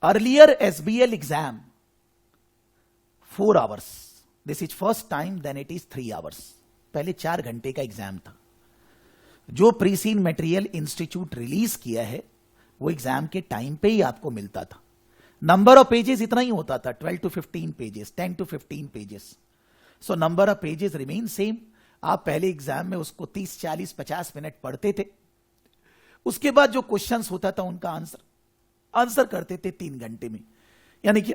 Earlier SBL exam 4 hours. This is first time then it is 3 hours. पहले 4 घंटे का exam था. जो प्रीसीन मटेरियल इंस्टीट्यूट रिलीज किया है वो एग्जाम के टाइम पे ही आपको मिलता था. नंबर ऑफ पेजेस इतना ही होता था, 12 to 15 pages, 10 to 15 pages. So number of pages remain same. आप पहले एग्जाम में उसको 30, 40, 50 मिनट पढ़ते थे. उसके बाद जो क्वेश्चंस होता था उनका आंसर करते थे 3 घंटे में, यानी कि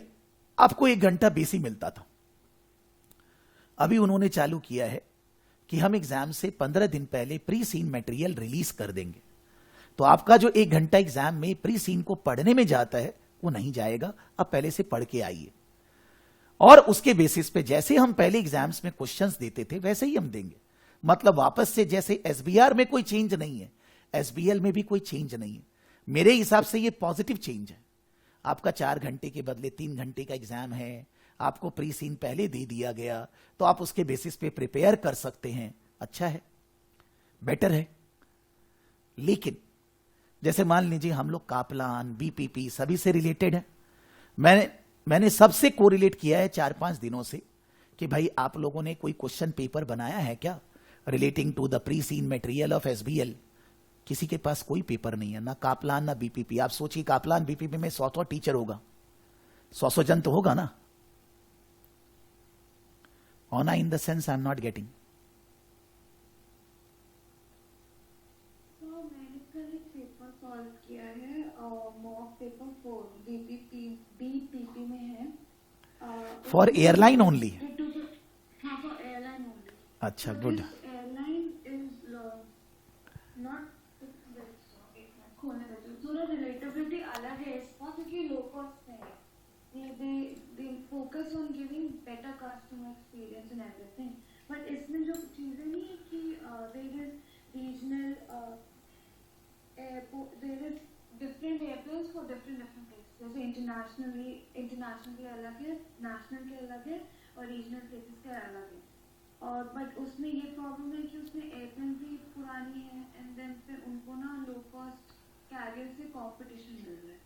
आपको 1 घंटा बेसी मिलता था. अभी उन्होंने चालू किया है कि हम एग्जाम से 15 दिन पहले प्री सीन मटेरियल रिलीज कर देंगे. तो आपका जो 1 घंटा एग्जाम में प्री सीन को पढ़ने में जाता है वो नहीं जाएगा. आप पहले से पढ़ के आइए और उसके बेसिस पे जैसे हम पहले एग्जाम्स में क्वेश्चंस देते थे वैसे ही हम देंगे. मतलब वापस से जैसे एसबीआर में कोई चेंज नहीं है, एसबीएल में भी कोई चेंज नहीं है. मेरे हिसाब से ये पॉजिटिव चेंज है. आपका 4 घंटे के बदले 3 घंटे का एग्जाम है, आपको प्री सीन पहले दे दिया गया, तो आप उसके बेसिस पे प्रिपेयर कर सकते हैं. अच्छा है, बेटर है. लेकिन जैसे मान लीजिए हम लोग कापलान, बीपीपी सभी से रिलेटेड है. मैंने सबसे कोरिलेट किया है 4-5 दिनों से कि भाई आप लोगों ने कोई क्वेश्चन पेपर बनाया है क्या relating to the pre seen material of SBL. किसी के पास कोई पेपर नहीं है, ना कापलान ना बीपीपी. आप सोचिए कापलान बीपीपी में 100 टीचर होगा, 100 जन तो होगा ना. होना in the sense I am not getting. मैंने कल एक पेपर सॉल्व किया है, मॉक पेपर 4 बीपीपी में है. For airline only. हाँ, फॉर एयरलाइन ओनली. अच्छा, गुड. एयरलाइन इज नॉट खोलने देते, थोड़ा रिलेटेबिलिटी अलग है इसका क्योंकि लो कॉस्ट है. they focus on giving better customer experience and everything, but इसमें जो चीजें नहीं है कि there is regional there is different airplanes for different places. जैसे internationally अलग है, national के अलग है और regional places के अलग है. और बट उसमें ये प्रॉब्लम है कि उसमें एयरप्लेन भी पुरानी है एंड देन फिर उनको ना लो कॉस्ट कैरियर से कंपटीशन मिल रहा है.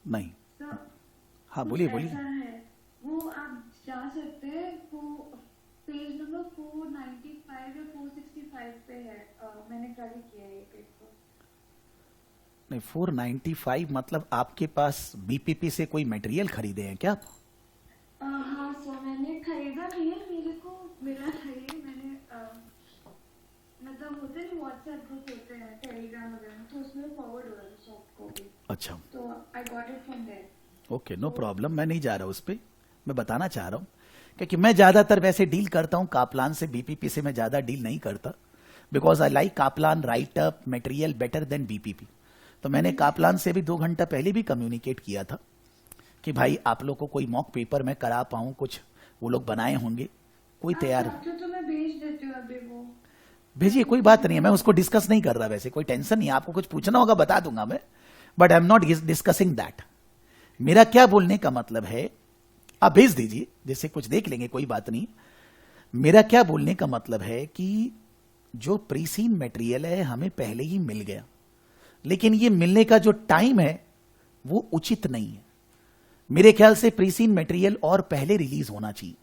नहीं. So, हाँ, बोलिए. वो आप जा सकते हैं, वो पेज नंबर 495 या 465 पे है. मैंने कल किया है ये पेपर. नहीं, 495 मतलब आपके पास बीपीपी से कोई मटेरियल खरीदे हैं क्या आप? हाँ सर, मैंने खरीदा नहीं है, मेरे को मिला है ये. मैंने मतलब होते हैं व्हाट्सएप ग्रुप होते हैं टेलीग्राम वगैरह, तो उसमें फॉरवर्ड हो रहा है सॉफ्ट कॉपी. अच्छा, तो I got it from there. Okay, no problem. मैं नहीं जा रहा उस पे. मैं बताना चाह रहा हूं क्योंकि मैं ज्यादातर वैसे डील करता हूं कापलान से. बीपीपी से मैं ज्यादा डील नहीं करता because I like Kaplan right up material better than BPP. तो मैंने कापलान से भी 2 घंटा पहले भी कम्युनिकेट किया था कि भाई आप लोग को कोई मॉक पेपर मैं करा पाऊं, कुछ वो लोग बनाए होंगे, कोई तैयार. तो मैं भेज देती हूँ अभी. वो भेजिए, कोई बात नहीं है. मैं उसको डिस्कस नहीं कर रहा, वैसे कोई टेंशन नहीं. आपको कुछ पूछना होगा बता दूंगा मैं, but I am not discussing that. मेरा क्या बोलने का मतलब है, आप भेज दीजिए, जैसे कुछ देख लेंगे, कोई बात नहीं. मेरा क्या बोलने का मतलब है कि जो प्रीसीन मटेरियल है हमें पहले ही मिल गया, लेकिन ये मिलने का जो टाइम है वो उचित नहीं है. मेरे ख्याल से प्रीसीन मटेरियल और पहले रिलीज होना चाहिए.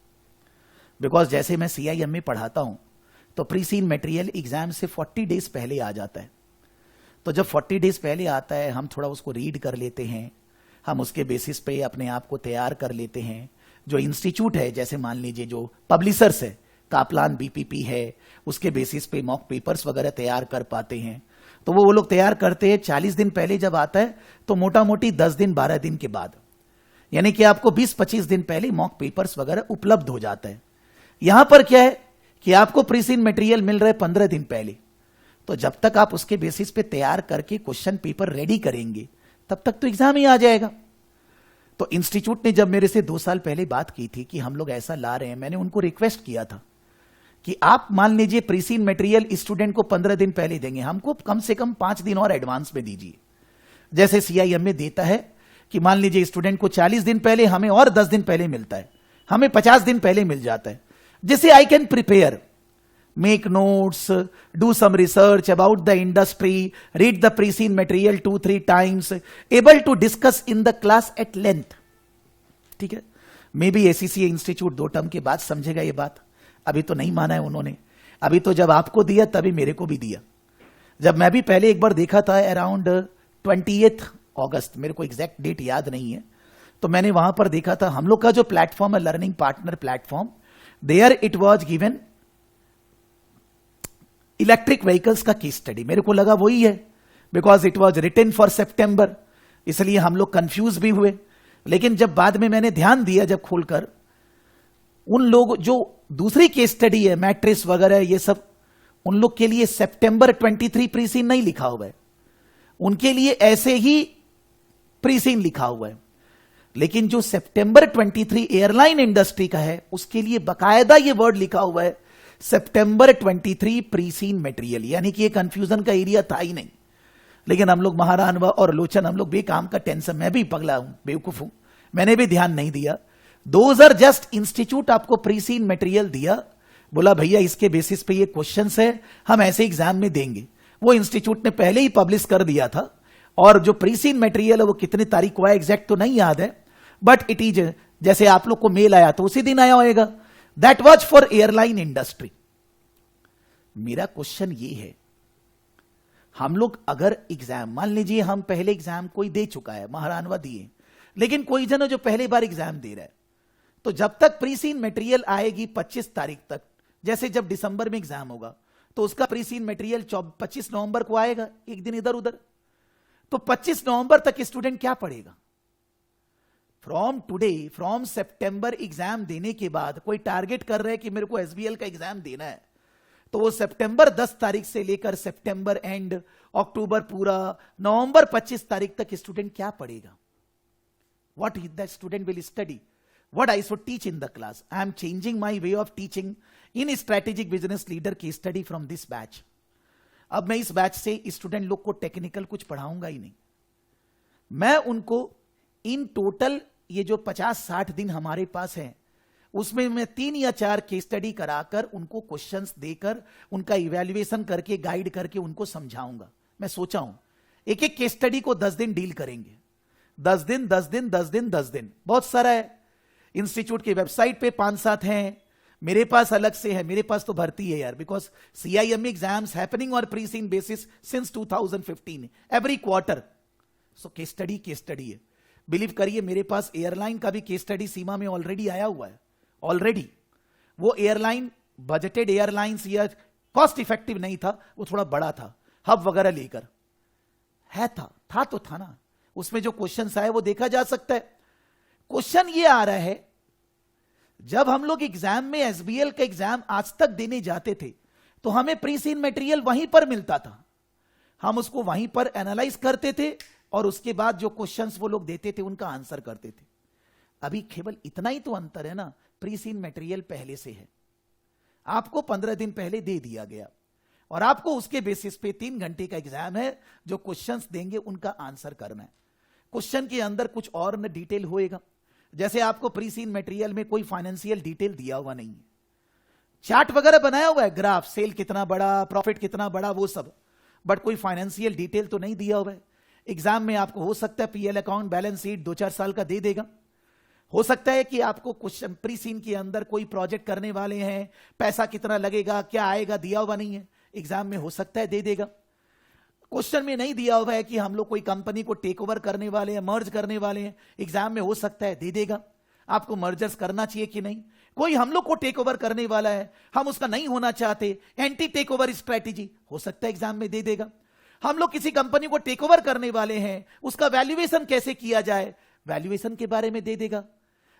बिकॉज जैसे मैं सीआईएम में पढ़ाता हूं तो प्रीसीन मटेरियल एग्जाम से 40 डेज पहले आ जाता है. तो जब 40 डेज पहले आता है हम थोड़ा उसको रीड कर लेते हैं, हम उसके बेसिस पे अपने आप को तैयार कर लेते हैं. जो इंस्टीट्यूट है, जैसे मान लीजिए जो पब्लिशर्स है, कापलान बीपीपी है, उसके बेसिस पे मॉक पेपर्स वगैरह तैयार कर पाते हैं. तो वो लोग तैयार करते हैं 40 दिन पहले. जब आता है तो मोटा मोटी 10 दिन 12 दिन के बाद, यानी कि आपको 20-25 दिन पहले मॉक पेपर्स वगैरह उपलब्ध हो जाता है. यहां पर क्या है कि आपको प्रीसीन मटेरियल मिल रहा है 15 दिन पहले. तो जब तक आप उसके बेसिस पे तैयार करके क्वेश्चन पेपर रेडी करेंगे तब तक तो एग्जाम ही आ जाएगा. तो इंस्टीट्यूट ने जब मेरे से 2 साल पहले बात की थी कि हम लोग ऐसा ला रहे हैं, मैंने उनको रिक्वेस्ट किया था कि आप मान लीजिए प्रीसीन मटेरियल स्टूडेंट को 15 दिन पहले देंगे, हमको कम से कम 5 दिन और एडवांस में दीजिए. जैसे सीआईएम में देता है कि मान लीजिए स्टूडेंट को 40 दिन पहले, हमें और 10 दिन पहले मिलता है, हमें 50 दिन पहले मिल जाता है, जिससे I can prepare. make notes, do some research about the industry, read the pre-scene material 2-3 times, able to discuss in the class at length. ठीक है, may be ACCA institute 2 term के बाद समझेगा ये बात, अभी तो नहीं माना है उन्होंने। अभी तो जब आपको दिया तभी मेरे को भी दिया। जब मैं भी पहले एक बार देखा था अराउंड 28 अगस्त, मेरे को एग्जैक्ट डेट याद नहीं है, तो मैंने वहां पर देखा था हम लोग का जो प्लेटफॉर्म है learning partner platform, there it was given electric vehicles का केस स्टडी। मेरे को लगा वही है, because it was written for सितंबर, इसलिए हम लोग कंफ्यूज भी हुए। लेकिन जब बाद में मैंने ध्यान दिया, जब खोलकर, उन लोग जो दूसरी केस स्टडी है मैट्रिक्स वगैरह ये सब, उन लोग के लिए सितंबर 23 प्रीसीन नहीं लिखा हुआ है, उनके लिए ऐसे ही प्रीसीन लिखा हुआ है। लेकिन जो सितंबर 23 एयरलाइन इंडस्ट्री का है उसके लिए बकायदा ये वर्ड लिखा हुआ है सितंबर 23 प्रीसीन मटेरियल, यानी कि ये कंफ्यूजन का एरिया था ही नहीं। लेकिन हम लोग महारानवा और लोचन, हम लोग बेकाम का टेंशन, मैं भी पगला हूं, बेवकूफ हूं, मैंने भी ध्यान नहीं दिया। दोज आर जस्ट इंस्टीट्यूट आपको प्रीसीन मटेरियल दिया, बोला भैया इसके बेसिस पे ये क्वेश्चंस है, हम ऐसे एग्जाम में देंगे। वो इंस्टीट्यूट ने पहले ही पब्लिश कर दिया था, और जो प्रीसीन मटेरियल है वो कितनी तारीख को आया एग्जैक्ट तो नहीं याद है, बट इट इज, जैसे आप लोग को मेल आया तो उसी दिन आया होगा, that was for airline industry. मेरा क्वेश्चन ये है, हम लोग अगर एग्जाम, मान लीजिए हम पहले एग्जाम कोई दे चुका है, महारानवा दिए, लेकिन कोई जन जो पहली बार एग्जाम दे रहा है, तो जब तक प्रीसीन मटेरियल आएगी 25 तारीख तक, जैसे जब दिसंबर में एग्जाम होगा तो उसका प्रीसीन मटेरियल 25 नवंबर को आएगा, एक दिन इधर उधर, तो 25 नवंबर तक स्टूडेंट क्या पढ़ेगा? From today, from September exam देने के बाद कोई टारगेट कर रहे हैं कि मेरे को SBL का एग्जाम देना है, तो वो सितंबर 10 तारीख से लेकर सितंबर एंड, अक्टूबर पूरा, नवंबर 25 तारीख तक स्टूडेंट क्या पढ़ेगा? What that student will study? What I should teach in the class? I am changing my way of teaching in strategic business leader case study from this batch. अब मैं इस बैच से student लोग को technical कुछ पढ़ाऊंगा ही नहीं, मैं उनको इन टोटल ये जो 50-60 दिन हमारे पास है उसमें मैं 3 या 4 केस स्टडी कराकर उनको क्वेश्चंस देकर उनका इवैल्यूएशन करके गाइड करके उनको समझाऊंगा। मैं सोचा हूं एक एक केस स्टडी को 10 दिन डील करेंगे, 10 दिन 10 दिन 10 दिन 10 दिन, बहुत सारा है। इंस्टीट्यूट की वेबसाइट पे 5-7 हैं, मेरे पास अलग से है, मेरे पास तो भर्ती है यार, because CIME exams happening on preseen basis since 2015 every quarter. So case study है, बिलीव करिए मेरे पास एयरलाइन का भी केस स्टडी सीमा में ऑलरेडी आया हुआ है, ऑलरेडी। वो एयरलाइन बजटेड एयरलाइंस या कॉस्ट इफेक्टिव नहीं था, वो थोड़ा बड़ा था, हब वगैरह लेकर है, था तो था ना, उसमें जो क्वेश्चंस आए वो देखा जा सकता है। क्वेश्चन ये आ रहा है, जब हम लोग एग्जाम में SBL का एग्जाम आज तक देने जाते थे तो हमें प्रीसीन मटेरियल वहीं पर मिलता था, हम उसको वहीं पर एनालाइज करते थे और उसके बाद जो क्वेश्चंस वो लोग देते थे उनका आंसर करते थे। अभी केवल इतना ही तो अंतर है ना, प्रीसीन मटेरियल पहले से है, आपको 15 दिन पहले दे दिया गया और आपको उसके बेसिस पे 3 घंटे का एग्जाम है, जो क्वेश्चंस देंगे उनका आंसर करना है। क्वेश्चन के अंदर कुछ और न डिटेल होएगा, जैसे आपको प्रीसीन मटेरियल में कोई फाइनेंशियल डिटेल दिया हुआ नहीं है, चार्ट वगैरह बनाया हुआ है, ग्राफ, सेल कितना बड़ा, प्रॉफिट कितना बड़ा, वो सब, बट कोई फाइनेंशियल डिटेल तो नहीं दिया हुआ है। एग्जाम में आपको हो सकता है PL अकाउंट, बैलेंस शीट 2-4 साल का दे देगा, हो सकता है कि आपको क्वेश्चन प्रीसीन के अंदर कोई प्रोजेक्ट करने वाले हैं, पैसा कितना लगेगा, क्या आएगा, दिया हुआ नहीं है, एग्जाम में हो सकता है दे देगा। क्वेश्चन में नहीं दिया हुआ है कि हम लोग कोई कंपनी को टेक ओवर करने वाले हैं, मर्ज करने वाले हैं, एग्जाम में हो सकता है दे देगा। आपको मर्जर्स करना चाहिए कि नहीं, कोई हम लोग को टेक ओवर करने वाला है, हम उसका नहीं होना चाहते, एंटी टेक ओवर स्ट्रेटेजी, हो सकता है एग्जाम में दे देगा। हम लोग किसी कंपनी को टेक ओवर करने वाले हैं, उसका वैल्यूएशन कैसे किया जाए, वैल्यूएशन के बारे में दे देगा।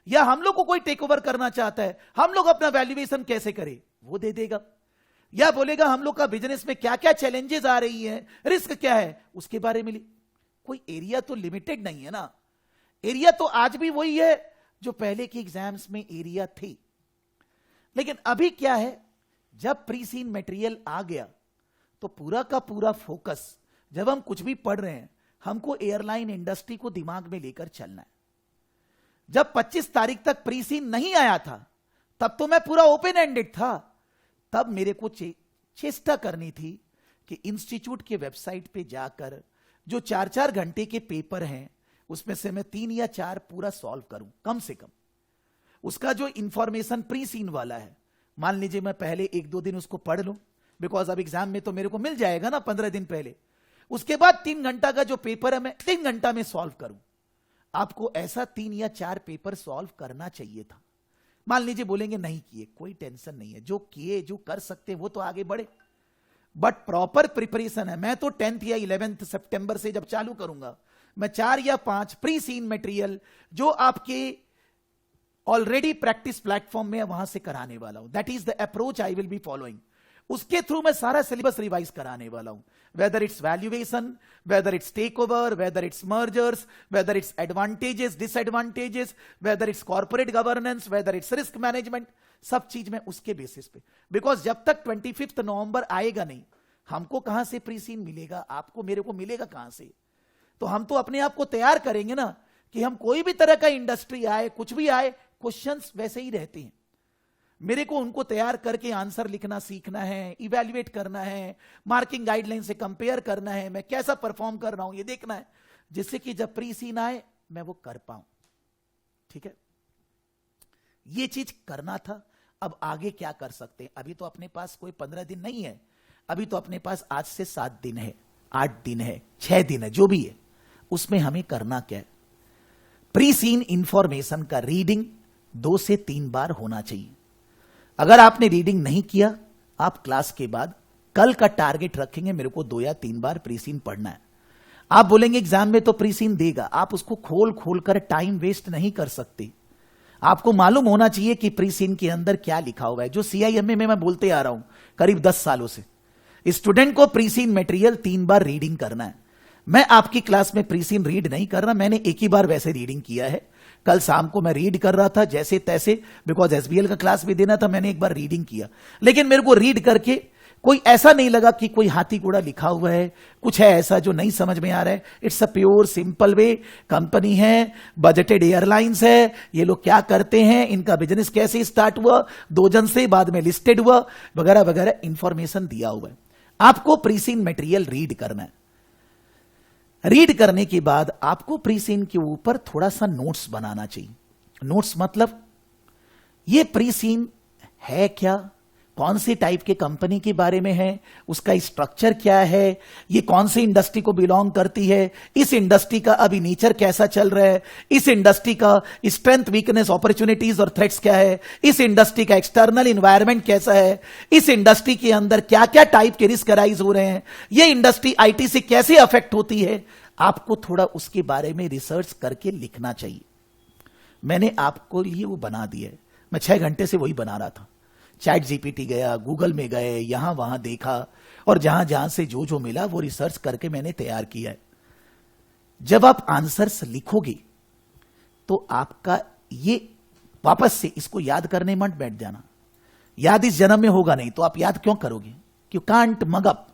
या हम लोग को कोई टेक ओवर करना चाहता है, हम लोग अपना वैल्यूएशन कैसे करें, वो दे देगा। या बोलेगा हम लोग का बिजनेस में क्या क्या चैलेंजेस आ रही है, रिस्क क्या है, उसके बारे में। कोई एरिया तो लिमिटेड नहीं है ना, एरिया तो आज भी वही है जो पहले के एग्जाम्स में एरिया थी। लेकिन अभी क्या है, जब प्रीसीन मटेरियल आ गया तो पूरा का पूरा फोकस, जब हम कुछ भी पढ़ रहे हैं, हमको एयरलाइन इंडस्ट्री को दिमाग में लेकर चलना है। जब 25 तारीख तक प्रीसीन नहीं आया था तब तो मैं पूरा ओपन एंडेड था, तब मेरे को चेष्टा करनी थी कि इंस्टीट्यूट के वेबसाइट पे जाकर जो 4-4 घंटे के पेपर हैं उसमें से मैं 3 या 4 पूरा सॉल्व करूं कम से कम। उसका जो इंफॉर्मेशन प्री सीन वाला है, मान लीजिए मैं पहले 1-2 दिन उसको पढ़ लूं, बिकॉज अब एग्जाम में तो मेरे को मिल जाएगा ना 15 दिन पहले। उसके बाद 3 घंटा का जो पेपर है मैं 3 घंटा में सॉल्व करूं। आपको ऐसा 3 या 4 पेपर सॉल्व करना चाहिए था। मान लीजिए बोलेंगे नहीं किए, कोई टेंशन नहीं है, जो किए जो कर सकते वो तो आगे बढ़े, बट प्रॉपर प्रिपरेशन है। मैं तो 10th या 11th सितंबर से जब चालू करूंगा, मैं 4 या 5 प्री सीन मटेरियल जो आपके ऑलरेडी प्रैक्टिस प्लेटफॉर्म में है वहां से कराने वाला हूं। That is the approach I will be following. उसके थ्रू मैं सारा सिलेबस रिवाइज कराने वाला हूं, whether it's valuation, whether it's take over, whether it's mergers, whether it's advantages disadvantages, whether it's corporate governance, whether it's risk management, सब चीज मैं उसके बेसिस पे। बिकॉज जब तक 25 नवंबर आएगा नहीं, हमको कहां से प्री सीन मिलेगा, आपको मेरे को मिलेगा कहां से? तो हम तो अपने आप को तैयार करेंगे ना कि हम कोई भी तरह का इंडस्ट्री आए, कुछ भी आए, क्वेश्चंस वैसे ही रहते हैं। मेरे को उनको तैयार करके आंसर लिखना सीखना है, इवैल्यूएट करना है, मार्किंग गाइडलाइन से कंपेयर करना है, मैं कैसा परफॉर्म कर रहा हूं ये देखना है, जिससे कि जब प्री सीन आए मैं वो कर पाऊं। ठीक है, ये चीज करना था। अब आगे क्या कर सकते हैं? अभी तो अपने पास कोई 15 दिन नहीं है, अभी तो अपने पास आज से 7 दिन है, 8 दिन है, 6 दिन है, जो भी है। उसमें हमें करना क्या है? प्री सीन इंफॉर्मेशन का रीडिंग 2 से 3 बार होना चाहिए। अगर आपने रीडिंग नहीं किया, आप क्लास के बाद कल का टारगेट रखेंगे, मेरे को 2 या 3 बार प्री सीन पढ़ना है। आप बोलेंगे एग्जाम में तो प्री सीन देगा, आप उसको खोल खोल कर टाइम वेस्ट नहीं कर सकते। आपको मालूम होना चाहिए कि प्री सीन के अंदर क्या लिखा हुआ है। जो CIMA में मैं बोलते आ रहा हूं करीब 10 सालों से, स्टूडेंट को प्री सीन मटेरियल 3 बार रीडिंग करना है। मैं आपकी क्लास में प्री सीन रीड नहीं कर रहा, मैंने एक ही बार वैसे रीडिंग किया है। कल शाम को मैं रीड कर रहा था जैसे तैसे, बिकॉज SBL का क्लास भी देना था, मैंने एक बार रीडिंग किया। लेकिन मेरे को रीड करके कोई ऐसा नहीं लगा कि कोई हाथी घोड़ा लिखा हुआ है, कुछ है ऐसा जो नहीं समझ में आ रहा है। It's a pure simple way. Company है, बजटेड एयरलाइंस है, ये लोग क्या करते हैं, इनका बिजनेस कैसे स्टार्ट हुआ, 2 जन से बाद में लिस्टेड हुआ, वगैरह वगैरह इंफॉर्मेशन दिया हुआ है। आपको प्री सीन मटेरियल रीड करना है। रीड करने के बाद आपको प्री सीन के ऊपर थोड़ा सा नोट्स बनाना चाहिए। नोट्स मतलब ये प्री सीन है क्या, कौन सी टाइप के कंपनी के बारे में है, उसका स्ट्रक्चर क्या है, ये कौन सी इंडस्ट्री को बिलोंग करती है, इस इंडस्ट्री का अभी नेचर कैसा चल रहा है, इस इंडस्ट्री का स्ट्रेंथ वीकनेस अपॉर्चुनिटीज और थ्रेट्स क्या है, इस इंडस्ट्री का एक्सटर्नल एनवायरनमेंट कैसा है, इस इंडस्ट्री के अंदर क्या क्या टाइप के रिस्क अराइज हो रहे हैं, ये इंडस्ट्री IT से कैसे अफेक्ट होती है। आपको थोड़ा उसके बारे में रिसर्च करके लिखना चाहिए। मैंने आपको लिए वो बना दिया है, मैं 6 घंटे से वही बना रहा था। चैट GPT गया, गूगल में गए, यहां वहां देखा, और जहां जहां से जो जो मिला वो रिसर्च करके मैंने तैयार किया है। जब आप आंसर्स लिखोगे तो आपका ये वापस से इसको याद करने मत बैठ जाना। याद इस जन्म में होगा नहीं तो आप याद क्यों करोगे? You can't mug up.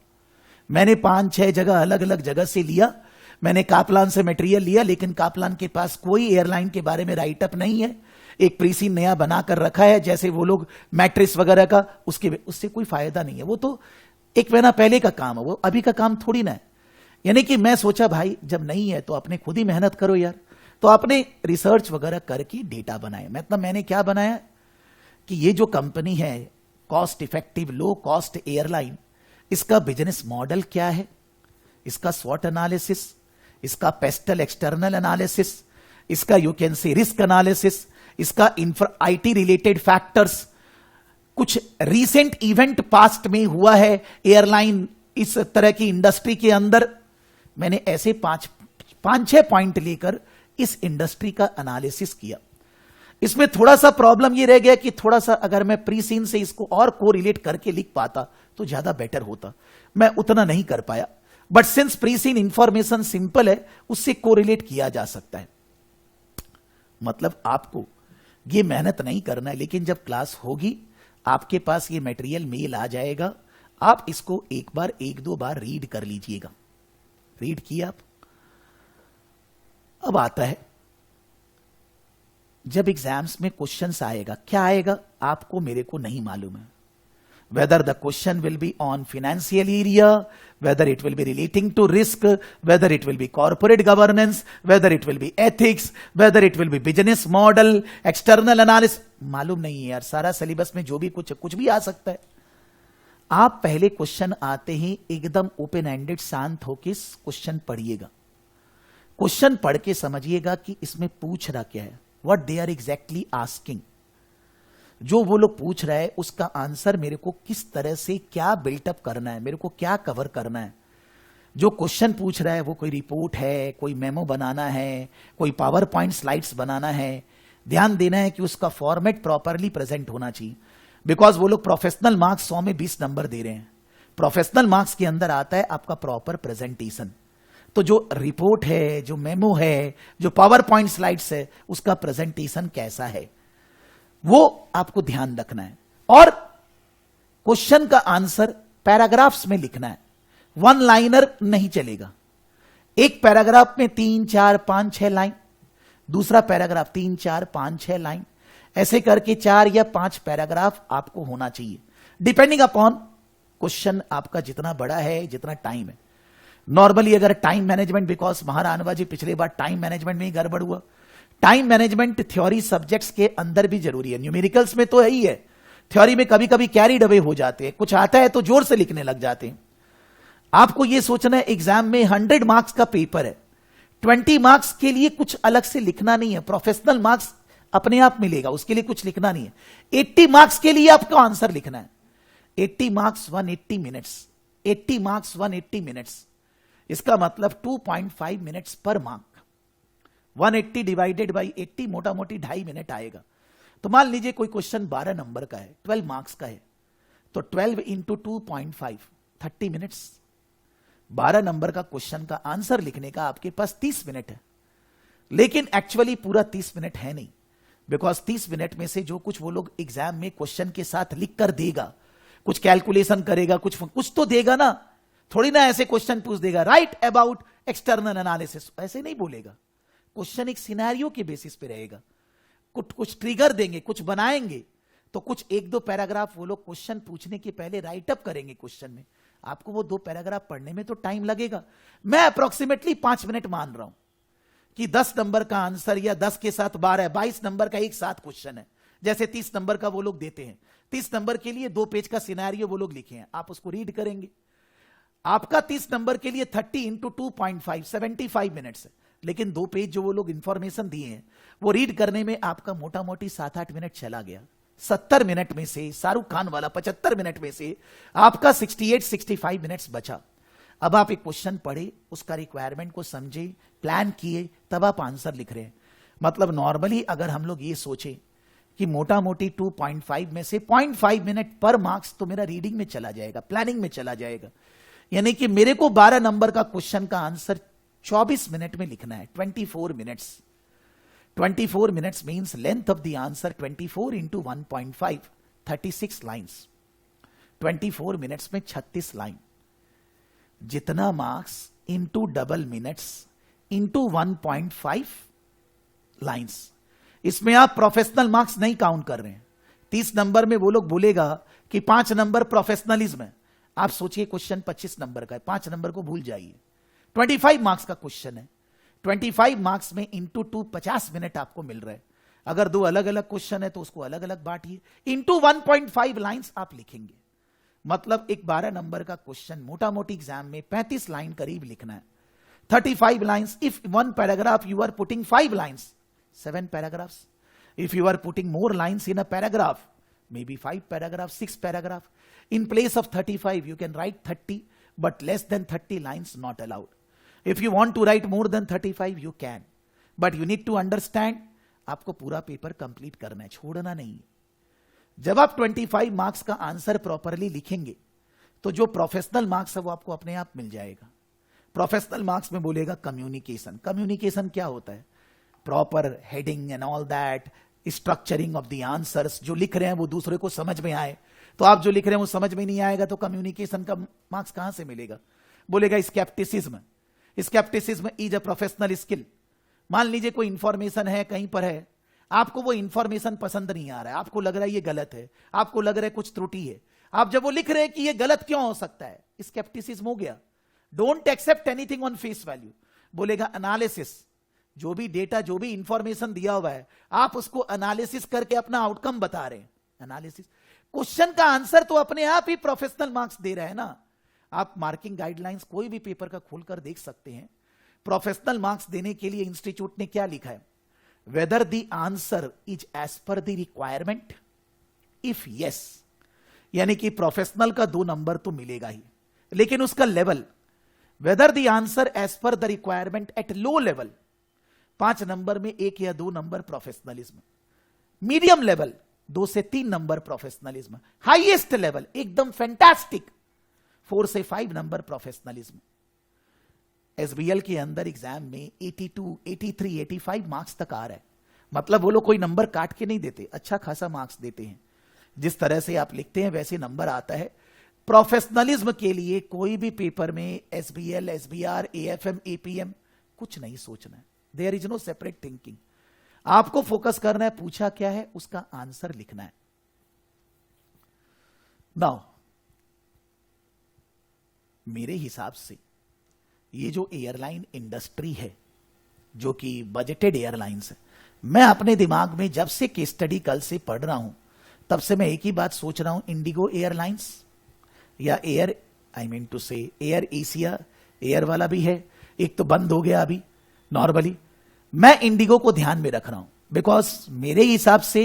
मैंने 5-6 जगह अलग अलग जगह से लिया। मैंने कापलान से मटेरियल लिया, लेकिन कापलान के पास कोई एयरलाइन के बारे में राइटअप नहीं है। एक प्री सीन नया बनाकर रखा है, जैसे वो लोग मैट्रिक्स वगैरह का, उससे कोई फायदा नहीं है। वो तो एक महीना पहले का काम है, वो अभी का काम थोड़ी ना है। यानी कि मैं सोचा भाई जब नहीं है तो अपने खुद ही मेहनत करो यार। तो अपने रिसर्च वगैरह करके डेटा बनाए। मतलब मैंने क्या बनाया कि ये जो कंपनी है, cost effective low cost airline, इसका बिजनेस मॉडल क्या है, इसका स्वॉट एनालिसिस, इसका पेस्टल एक्सटर्नल एनालिसिस, इसका यू कैन से रिस्क एनालिसिस, इसका IT रिलेटेड फैक्टर्स, कुछ रीसेंट इवेंट पास्ट में हुआ है एयरलाइन इस तरह की इंडस्ट्री के अंदर। मैंने ऐसे 5-6 पॉइंट लेकर इस इंडस्ट्री का एनालिसिस किया। इसमें थोड़ा सा प्रॉब्लम ये रह गया कि थोड़ा सा अगर मैं प्री सीन से इसको और कोरिलेट करके लिख पाता तो ज्यादा बेटर होता। मैं उतना नहीं कर पाया, but since pre seen information simple है, उससे कोरिलेट किया जा सकता है। मतलब आपको ये मेहनत नहीं करना है, लेकिन जब क्लास होगी आपके पास ये मटेरियल मेल आ जाएगा। आप इसको एक बार 1-2 बार रीड कर लीजिएगा। रीड किया आप। अब आता है जब एग्जाम्स में क्वेश्चंस आएगा, क्या आएगा आपको मेरे को नहीं मालूम है। whether the question will be on financial area, whether it will be relating to risk, whether it will be corporate governance, whether it will be ethics, whether it will be business model, external analysis, मालूम नहीं है यार, सारा syllabus में जो भी कुछ भी आ सकता है। आप पहले क्वेश्चन आते ही एकदम ओपन एंडेड शांत होकर क्वेश्चन पढ़िएगा, क्वेश्चन पढ़ के समझिएगा कि इसमें पूछ रहा क्या है, what they are exactly asking. जो वो लोग पूछ रहे हैं उसका आंसर मेरे को किस तरह से क्या बिल्टअप करना है, मेरे को क्या कवर करना है। जो क्वेश्चन पूछ रहा है वो कोई रिपोर्ट है, कोई मेमो बनाना है, कोई पावर पॉइंट स्लाइड्स बनाना है, ध्यान देना है कि उसका फॉर्मेट प्रॉपरली प्रेजेंट होना चाहिए। बिकॉज वो लोग प्रोफेशनल मार्क्स 100 में 20 नंबर दे रहे हैं, प्रोफेशनल मार्क्स के अंदर आता है आपका प्रॉपर प्रेजेंटेशन। तो जो रिपोर्ट है, जो मेमो है, जो पावर पॉइंट स्लाइड्स है, उसका प्रेजेंटेशन कैसा है वो आपको ध्यान रखना है। और क्वेश्चन का आंसर पैराग्राफ्स में लिखना है, वन लाइनर नहीं चलेगा। एक पैराग्राफ में 3, 4, 5, 6 लाइन, दूसरा पैराग्राफ 3, 4, 5, 6 लाइन, ऐसे करके 4 या 5 पैराग्राफ आपको होना चाहिए, डिपेंडिंग अपॉन क्वेश्चन आपका जितना बड़ा है, जितना टाइम है। नॉर्मली अगर टाइम मैनेजमेंट, बिकॉज महारानवा जी पिछले बार टाइम मैनेजमेंट में ही गड़बड़ हुआ। टाइम मैनेजमेंट थ्योरी सब्जेक्ट्स के अंदर भी जरूरी है, न्यूमेरिकल्स में तो है ही है, थ्योरी में कभी कभी कैरीड अवे हो जाते हैं, कुछ आता है तो जोर से लिखने लग जाते हैं। आपको यह सोचना है एग्जाम में 100 मार्क्स का पेपर है, 20 मार्क्स के लिए कुछ अलग से लिखना नहीं है, प्रोफेशनल मार्क्स अपने आप मिलेगा, उसके लिए कुछ लिखना नहीं है। 80 मार्क्स के लिए आपको आंसर लिखना है, 80 मार्क्स 180 मिनट्स, 80 मार्क्स 180 मिनट्स, इसका मतलब 2.5 मिनट्स पर मार्क। 180 डिवाइडेड बाई 80 मोटा मोटी 2.5 मिनट आएगा। तो मान लीजिए कोई क्वेश्चन 12 नंबर का है, 12 मार्क्स का है, तो 12 इंटू 2.5 30 मिनट्स। 12 नंबर का क्वेश्चन का आंसर लिखने का आपके पास 30 मिनट है, लेकिन एक्चुअली पूरा 30 मिनट है नहीं, बिकॉज 30 मिनट में से जो कुछ वो लोग एग्जाम में क्वेश्चन के साथ लिख कर देगा, कुछ कैलकुलेशन करेगा, कुछ तो देगा ना, थोड़ी ना ऐसे क्वेश्चन पूछ देगा राइट अबाउट एक्सटर्नल एनालिसिस, ऐसे नहीं बोलेगा। क्वेश्चन एक सिनेरियो के बेसिस पे रहेगा, कुछ ट्रिगर देंगे, कुछ बनाएंगे, तो कुछ 1-2 पैराग्राफ वो लोग क्वेश्चन पूछने के पहले राइटअप करेंगे क्वेश्चन में। आपको वो 2 पैराग्राफ पढ़ने में तो टाइम लगेगा। मैं अप्रोक्सीमेटली 5 मिनट मान रहा हूं कि 10 नंबर का आंसर या 10 के साथ 12, 22 नंबर का एक साथ क्वेश्चन है। जैसे 30 नंबर का वो लोग देते हैं, 30 नंबर के लिए 2 पेज का सिनेरियो वो लोग लिखे हैं, आप उसको रीड करेंगे। आपका 30 नंबर के लिए 30 इंटू 2.5 75 मिनट्स है, लेकिन 2 पेज जो वो लोग इंफॉर्मेशन दिए हैं वो रीड करने में आपका मोटा मोटी 7-8 मिनट चला गया। 70 मिनट में से, शाहरुख खान वाला 75 मिनट में से आपका 68-65 मिनट्स बचा। अब आप एक क्वेश्चन पढ़े, उसका रिक्वायरमेंट को समझे, प्लान किए, तब आप आंसर लिख रहे हैं। मतलब नॉर्मली अगर हम लोग ये सोचे कि मोटा मोटी 2.5 में से 0.5 मिनट पर मार्क्स तो मेरा रीडिंग में चला जाएगा, प्लानिंग में चला जाएगा, यानी कि मेरे को 12 नंबर का क्वेश्चन का आंसर 24 मिनट में लिखना है, 24 minutes. 24 minutes means length of the answer 24 into 1.5 36 lines. 24 minutes में 36 लाइन, जितना marks into double minutes into 1.5 lines. इसमें आप प्रोफेशनल मार्क्स नहीं काउंट कर रहे हैं। 30 नंबर में वो लोग बोलेगा कि 5 नंबर प्रोफेशनलिज्म है, आप सोचिए क्वेश्चन 25 नंबर का है, 5 नंबर को भूल जाइए। 25 मार्क्स का क्वेश्चन है, 25 मार्क्स में इंटू 2 50 मिनट आपको मिल रहा है। अगर 2 अलग अलग क्वेश्चन है तो उसको अलग अलग बांटिए, इंटू 1.5 लाइन्स आप लिखेंगे। मतलब एक 12 नंबर का क्वेश्चन मोटा मोटी एग्जाम में 35 लाइन करीब लिखना है। 35 lines, if one paragraph you are putting 5 lines, 7 paragraphs. If you are putting more lines in a paragraph, maybe 5 paragraphs, 6 paragraphs. In place of 35, you can write 30, but less than 30 lines not allowed. If you want to write more than 35, you can. But you need to understand, आपको पूरा paper complete करना है, छोड़ना नहीं है। जब आप 25 marks का आंसर प्रॉपरली लिखेंगे तो जो प्रोफेशनल मार्क्स है वो आपको अपने आप मिल जाएगा। प्रोफेशनल मार्क्स में बोलेगा कम्युनिकेशन। कम्युनिकेशन क्या होता है? Proper heading and all that, structuring of the answers, जो लिख रहे हैं वो दूसरे को समझ में आए। तो आप जो लिख रहे हैं वो समझ में नहीं आएगा तो कम्युनिकेशन का मार्क्स कहां से मिलेगा? बोलेगा scepticism. Scepticism is a professional skill. मान लीजिए कोई इंफॉर्मेशन है, कहीं पर है, आपको वो इंफॉर्मेशन पसंद नहीं आ रहा है, आपको लग रहा है ये गलत है, आपको लग रहा है कुछ त्रुटि है, आप जब वो लिख रहे हैं कि ये गलत क्यों हो सकता है, स्केप्टिसिज्म हो गया। Don't accept anything on face value, बोलेगा एनालिसिस, जो भी डेटा जो भी इंफॉर्मेशन दिया हुआ है आप उसको एनालिसिस करके अपना आउटकम बता रहे हैं। एनालिसिस, क्वेश्चन का आंसर तो अपने आप ही प्रोफेशनल मार्क्स दे रहा है ना। आप मार्किंग गाइडलाइंस कोई भी पेपर का खोलकर देख सकते हैं। प्रोफेशनल मार्क्स देने के लिए इंस्टीट्यूट ने क्या लिखा है, whether the answer is as per the requirement, if yes, यानी कि प्रोफेशनल का 2 नंबर तो मिलेगा ही, लेकिन उसका level, whether the answer as per the requirement at low level, 5 number में 1 या 2 नंबर प्रोफेशनलिज्म, मीडियम लेवल 2 से 3 नंबर प्रोफेशनलिज्म, हाईएस्ट लेवल एकदम फैंटास्टिक 4 से 5 नंबर प्रोफेशनलिज्म। एसबीएल के अंदर एग्जाम में 82, 83, 85 मार्क्स तक आ रहा है, मतलब वो लोग कोई नंबर काट के नहीं देते, अच्छा खासा मार्क्स देते हैं। जिस तरह से आप लिखते हैं वैसे नंबर आता है। प्रोफेशनलिज्म के लिए कोई भी पेपर में एसबीएल, एसबीआर, एएफएम, एपीएम कुछ नहीं सोचना है, there is no separate thinking. आपको फोकस करना है, पूछा क्या है उसका आंसर लिखना है। नाउ मेरे हिसाब से ये जो एयरलाइन इंडस्ट्री है, जो कि बजटेड एयरलाइंस है, मैं अपने दिमाग में जब से केस स्टडी कल से पढ़ रहा हूं तब से मैं एक ही बात सोच रहा हूं, इंडिगो एयरलाइंस या एयर, आई मीन टू से एयर एशिया, एयर वाला भी है, एक तो बंद हो गया अभी नॉर्मली। मैं इंडिगो को ध्यान में रख रहा हूं बिकॉज मेरे हिसाब से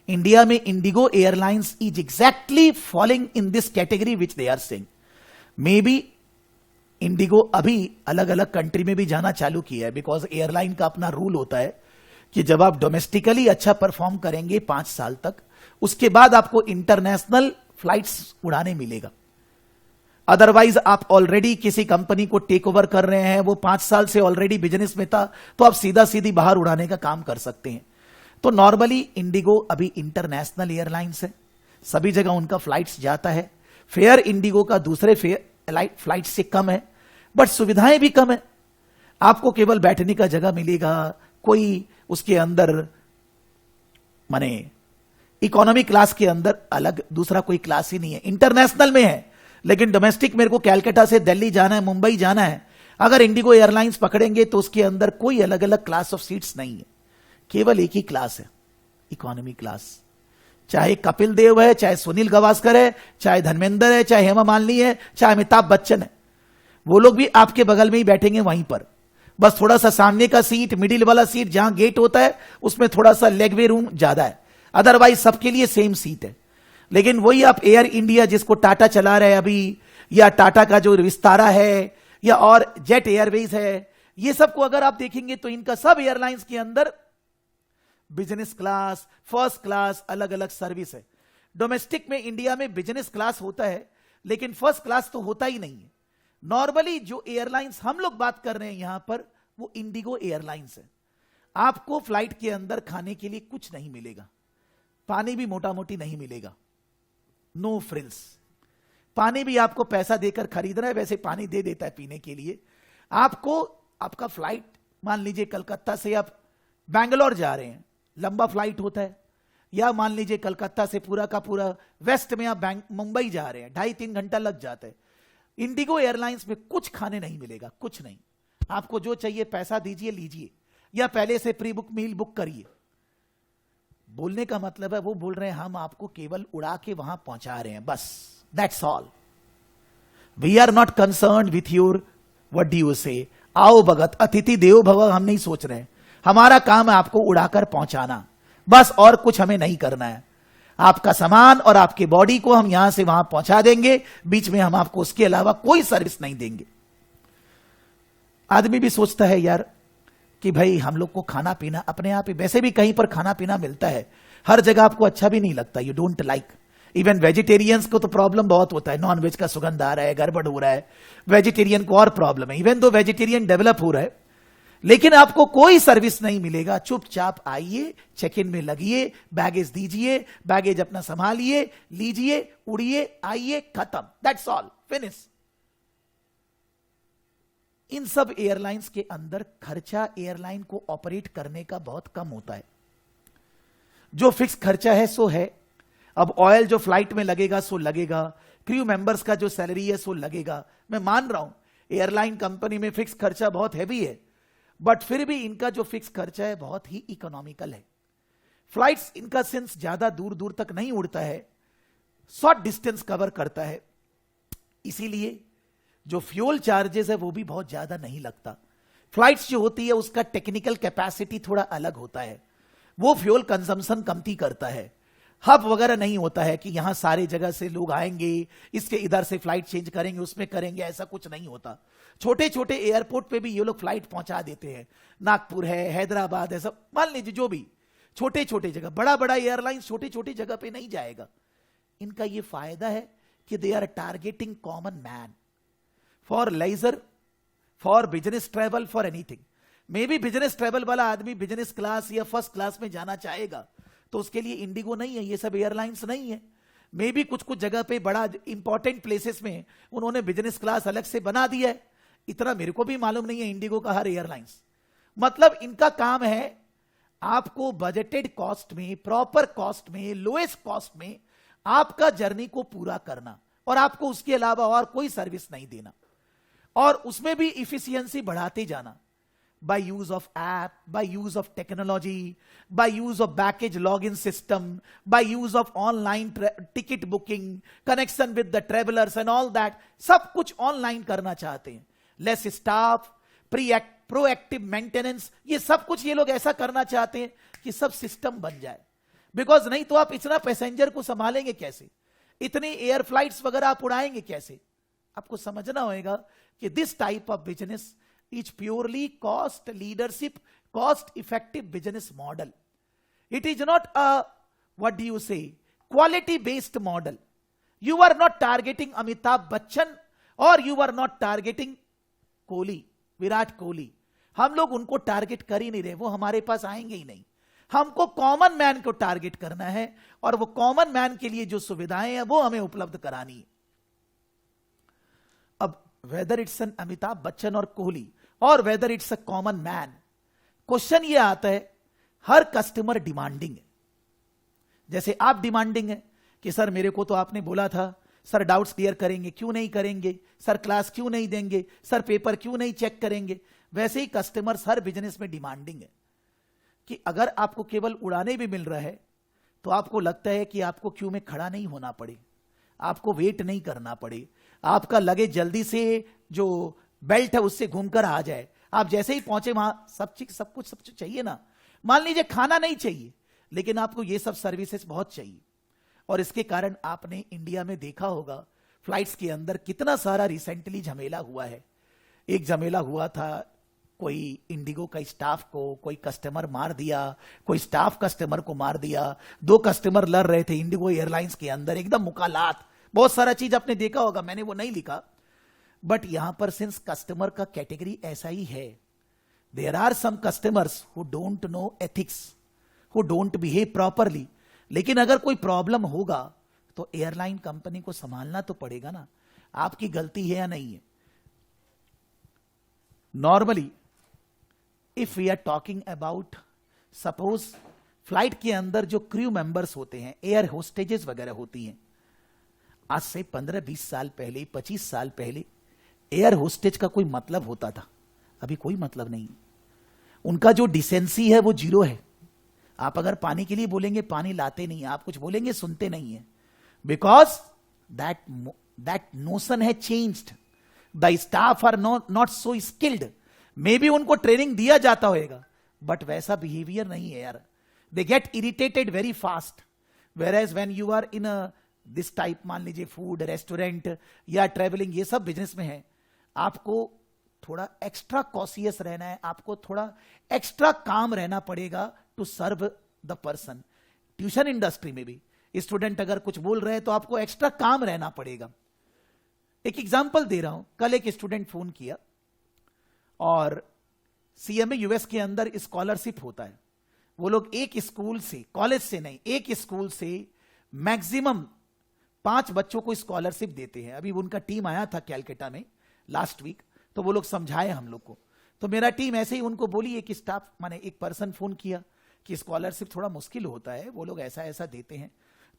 इंडिया में IndiGo airlines is exactly following in this category which they are saying. Maybe IndiGo अभी अलग अलग कंट्री में भी जाना चालू किया है, बिकॉज एयरलाइन का अपना रूल होता है कि जब आप डोमेस्टिकली अच्छा परफॉर्म करेंगे 5 साल तक, उसके बाद आपको इंटरनेशनल फ्लाइट्स उड़ाने मिलेगा। अदरवाइज आप ऑलरेडी किसी कंपनी को टेक ओवर कर रहे हैं, वो 5 साल से ऑलरेडी बिजनेस में था, तो आप सीधा सीधी बाहर उड़ाने का काम कर सकते हैं। तो नॉर्मली इंडिगो अभी इंटरनेशनल एयरलाइंस है, सभी जगह उनका फ्लाइट्स जाता है। फेयर इंडिगो का दूसरे फेयर फ्लाइट से कम है, बट सुविधाएं भी कम है। आपको केवल बैठने का जगह मिलेगा, कोई उसके अंदर माने इकोनॉमी क्लास के अंदर अलग दूसरा कोई क्लास ही नहीं है। इंटरनेशनल में है, लेकिन डोमेस्टिक मेरे को कैलकाटा से दिल्ली जाना है, मुंबई जाना है, अगर इंडिगो एयरलाइंस पकड़ेंगे तो उसके अंदर कोई अलग अलग क्लास ऑफ सीट्स नहीं है, केवल एक ही क्लास है, इकोनॉमी क्लास। चाहे कपिल देव है, चाहे सुनील गावस्कर है, चाहे धर्मेंद्र है, चाहे हेमा मालिनी है, चाहे अमिताभ बच्चन है, वो लोग भी आपके बगल में ही बैठेंगे वहीं पर। बस थोड़ा सा सामने का सीट, मिडिल वाला सीट जहां गेट होता है उसमें थोड़ा सा लेग वे रूम ज्यादा है, अदरवाइज सबके लिए सेम सीट है। लेकिन वही आप एयर इंडिया जिसको टाटा चला रहे हैं अभी, या टाटा का जो विस्तारा है, या और जेट एयरवेज है, ये सबको अगर आप देखेंगे तो इनका सब एयरलाइंस के अंदर बिजनेस क्लास, फर्स्ट क्लास अलग अलग सर्विस है। डोमेस्टिक में इंडिया में बिजनेस क्लास होता है, लेकिन फर्स्ट क्लास तो होता ही नहीं है। नॉर्मली जो एयरलाइंस हम लोग बात कर रहे हैं यहां पर, वो इंडिगो एयरलाइंस है। आपको फ्लाइट के अंदर खाने के लिए कुछ नहीं मिलेगा, पानी भी मोटा मोटी नहीं मिलेगा, नो फ्रिल्स। पानी भी आपको पैसा देकर खरीदना है, वैसे पानी दे देता है पीने के लिए। आपको आपका फ्लाइट, मान लीजिए कलकत्ता से आप बैंगलोर जा रहे हैं, लंबा फ्लाइट होता है, या मान लीजिए कलकत्ता से पूरा का पूरा वेस्ट में आप मुंबई जा रहे हैं, 2.5-3 घंटा लग जाता है। इंडिगो एयरलाइंस में कुछ खाने नहीं मिलेगा, कुछ नहीं। आपको जो चाहिए पैसा दीजिए, लीजिए, या पहले से प्री बुक मील बुक करिए। बोलने का मतलब है, वो बोल रहे हैं हम आपको केवल उड़ा के वहां पहुंचा रहे हैं, बस, that's all. We are not concern with your, what do you say, आओ भगत अतिथि देवो भव, हम नहीं सोच रहे हैं। हमारा काम है आपको उड़ाकर पहुंचाना, बस, और कुछ हमें नहीं करना है। आपका सामान और आपकी बॉडी को हम यहां से वहां पहुंचा देंगे, बीच में हम आपको उसके अलावा कोई सर्विस नहीं देंगे। आदमी भी सोचता है यार कि भाई हम लोग को खाना पीना अपने आप ही, वैसे भी कहीं पर खाना पीना मिलता है, हर जगह आपको अच्छा भी नहीं लगता, you don't like. Even vegetarians को तो प्रॉब्लम बहुत होता है, नॉन वेज का सुगंध आ रहा है, गड़बड़ हो रहा है, वेजिटेरियन को और प्रॉब्लम है। इवन दो वेजिटेरियन डेवलप हो रहा है, लेकिन आपको कोई सर्विस नहीं मिलेगा। चुपचाप आइए, चेक इन में लगिए, बैगेज दीजिए, बैगेज अपना संभालिए, लीजिए, उड़िए, आइए, खत्म, दैट्स ऑल, फिनिश। इन सब एयरलाइंस के अंदर खर्चा एयरलाइन को ऑपरेट करने का बहुत कम होता है। जो फिक्स खर्चा है सो है, अब ऑयल जो फ्लाइट में लगेगा सो लगेगा, क्रू मेंबर्स का जो सैलरी है सो लगेगा। मैं मान रहा हूं एयरलाइन कंपनी में फिक्स खर्चा बहुत हैवी है, बट फिर भी इनका जो फिक्स खर्चा है बहुत ही इकोनॉमिकल है। फ्लाइट्स इनका सिंस ज्यादा दूर दूर तक नहीं उड़ता है, शॉर्ट डिस्टेंस कवर करता है, इसीलिए जो फ्यूल चार्जेस है वो भी बहुत ज्यादा नहीं लगता। फ्लाइट्स जो होती है उसका टेक्निकल कैपेसिटी थोड़ा अलग होता है, वो फ्यूल कंजम्पशन कमती करता है। हब वगैरह नहीं होता है कि यहां सारे जगह से लोग आएंगे, इसके इधर से फ्लाइट चेंज करेंगे, उसमें करेंगे, ऐसा कुछ नहीं होता। छोटे छोटे एयरपोर्ट पे भी ये लोग फ्लाइट पहुंचा देते हैं, नागपुर है, हैदराबाद है, सब मान लीजिए जो भी छोटे छोटे जगह। बड़ा बड़ा एयरलाइंस छोटे छोटे जगह पे नहीं जाएगा। इनका ये फायदा है कि they are targeting common man for leisure, for business travel, for anything. Maybe business travel वाला आदमी बिजनेस क्लास या फर्स्ट क्लास में जाना चाहेगा तो उसके लिए इंडिगो नहीं है, ये सब एयरलाइंस नहीं है। मे बी कुछ कुछ जगह पे बड़ा इंपॉर्टेंट प्लेसेस में उन्होंने बिजनेस क्लास अलग से बना दिया है, इतना मेरे को भी मालूम नहीं है इंडिगो का हर एयरलाइंस। मतलब इनका काम है आपको बजटेड कॉस्ट में, प्रॉपर कॉस्ट में, लोएस्ट कॉस्ट में आपका जर्नी को पूरा करना, और आपको उसके अलावा और कोई सर्विस नहीं देना, और उसमें भी इफिशियंसी बढ़ाते जाना by use of app, by use of technology, by use of baggage login system, by use of online ticket booking, connection with the travelers and all that, सब कुछ ऑनलाइन करना चाहते हैं। लेस स्टाफ, प्रोएक्टिव मेंटेनेंस, ये सब कुछ ये लोग ऐसा करना चाहते हैं कि सब सिस्टम बन जाए। बिकॉज नहीं तो आप इतना पैसेंजर को संभालेंगे कैसे, इतनी एयर फ्लाइट्स वगैरह आप उड़ाएंगे कैसे। आपको समझना होगा कि this type of business is purely cost leadership, cost effective business model. It is not a, what do you say, quality based model. You are not targeting Amitabh Bachchan or you are not targeting Kohli, Virat Kohli. हम लोग उनको target कर ही नहीं रहे, वो हमारे पास आएंगे ही नहीं। हमको कॉमन मैन को टारगेट करना है, और वो कॉमन मैन के लिए जो सुविधाएं हैं वो हमें उपलब्ध करानी है। अब whether it's an Amitabh Bachchan और कोहली और whether it's a common man, question ये आता है हर कस्टमर डिमांडिंग है। जैसे आप डिमांडिंग है कि सर मेरे को तो आपने बोला था सर डाउट्स क्लियर करेंगे, क्यों नहीं करेंगे, सर क्लास क्यों नहीं देंगे, सर पेपर क्यों नहीं चेक करेंगे। वैसे ही कस्टमर्स हर बिजनेस में डिमांडिंग है कि अगर आपको केवल उड़ाने भी मिल रहा है तो आपको लगता है कि आपको क्यू में खड़ा नहीं होना पड़े, आपको वेट नहीं करना पड़े, आपका लगेज जल्दी से जो बेल्ट है उससे घूमकर आ जाए। आप जैसे ही पहुंचे वहां सब कुछ चाहिए ना। मान लीजिए खाना नहीं चाहिए, लेकिन आपको ये सब सर्विसेज बहुत चाहिए। और इसके कारण आपने इंडिया में देखा होगा फ्लाइट्स के अंदर कितना सारा रिसेंटली झमेला हुआ है। एक झमेला हुआ था, कोई इंडिगो का स्टाफ को कोई कस्टमर मार दिया, कोई स्टाफ कस्टमर को मार दिया, 2 कस्टमर लड़ रहे थे इंडिगो एयरलाइंस के अंदर, एकदम मुकालात, बहुत सारा चीज आपने देखा होगा, मैंने वो नहीं लिखा। बट यहां पर सिंस कस्टमर का कैटेगरी ऐसा ही है, there are some customers who don't know ethics, who don't behave properly. लेकिन अगर कोई प्रॉब्लम होगा तो एयरलाइन कंपनी को संभालना तो पड़ेगा ना, आपकी गलती है या नहीं है। Normally if we are talking about, suppose flight के अंदर जो क्रू मेंबर्स होते हैं, एयर होस्टेजेस वगैरह होती हैं, आज से 15-20 साल पहले, 25 साल पहले एयर होस्टेज का कोई मतलब होता था, अभी कोई मतलब नहीं। उनका जो डिसेंसी है वो 0 है। आप अगर पानी के लिए बोलेंगे पानी लाते नहीं, आप कुछ बोलेंगे सुनते नहीं है, बिकॉज दैट नोशन है changed. The staff are not so skilled. Maybe उनको ट्रेनिंग दिया जाता होगा, बट वैसा बिहेवियर नहीं है यार। They get irritated very fast, whereas when you are in this type, मान लीजिए फूड, रेस्टोरेंट या ट्रेवलिंग, ये सब बिजनेस में है, आपको थोड़ा एक्स्ट्रा कॉशियस रहना है, आपको थोड़ा एक्स्ट्रा काम रहना पड़ेगा to serve the person. Tuition industry में भी स्टूडेंट अगर कुछ बोल रहे हैं तो आपको एक्स्ट्रा काम रहना पड़ेगा। एक एग्जांपल दे रहा हूं, कल एक स्टूडेंट फोन किया और सीएमए यूएस के अंदर स्कॉलरशिप होता है। वो लोग एक स्कूल से, कॉलेज से नहीं, एक स्कूल से मैक्सिमम 5 बच्चों को स्कॉलरशिप देते हैं। अभी उनका टीम आया था कैलकाटा में लास्ट वीक, तो वो लोग समझाए हम लोग को। तो मेरा टीम ऐसे ही उनको बोली, एक स्टाफ माने एक पर्सन फोन किया कि स्कॉलरशिप थोड़ा मुश्किल होता है, वो लोग ऐसा ऐसा देते हैं।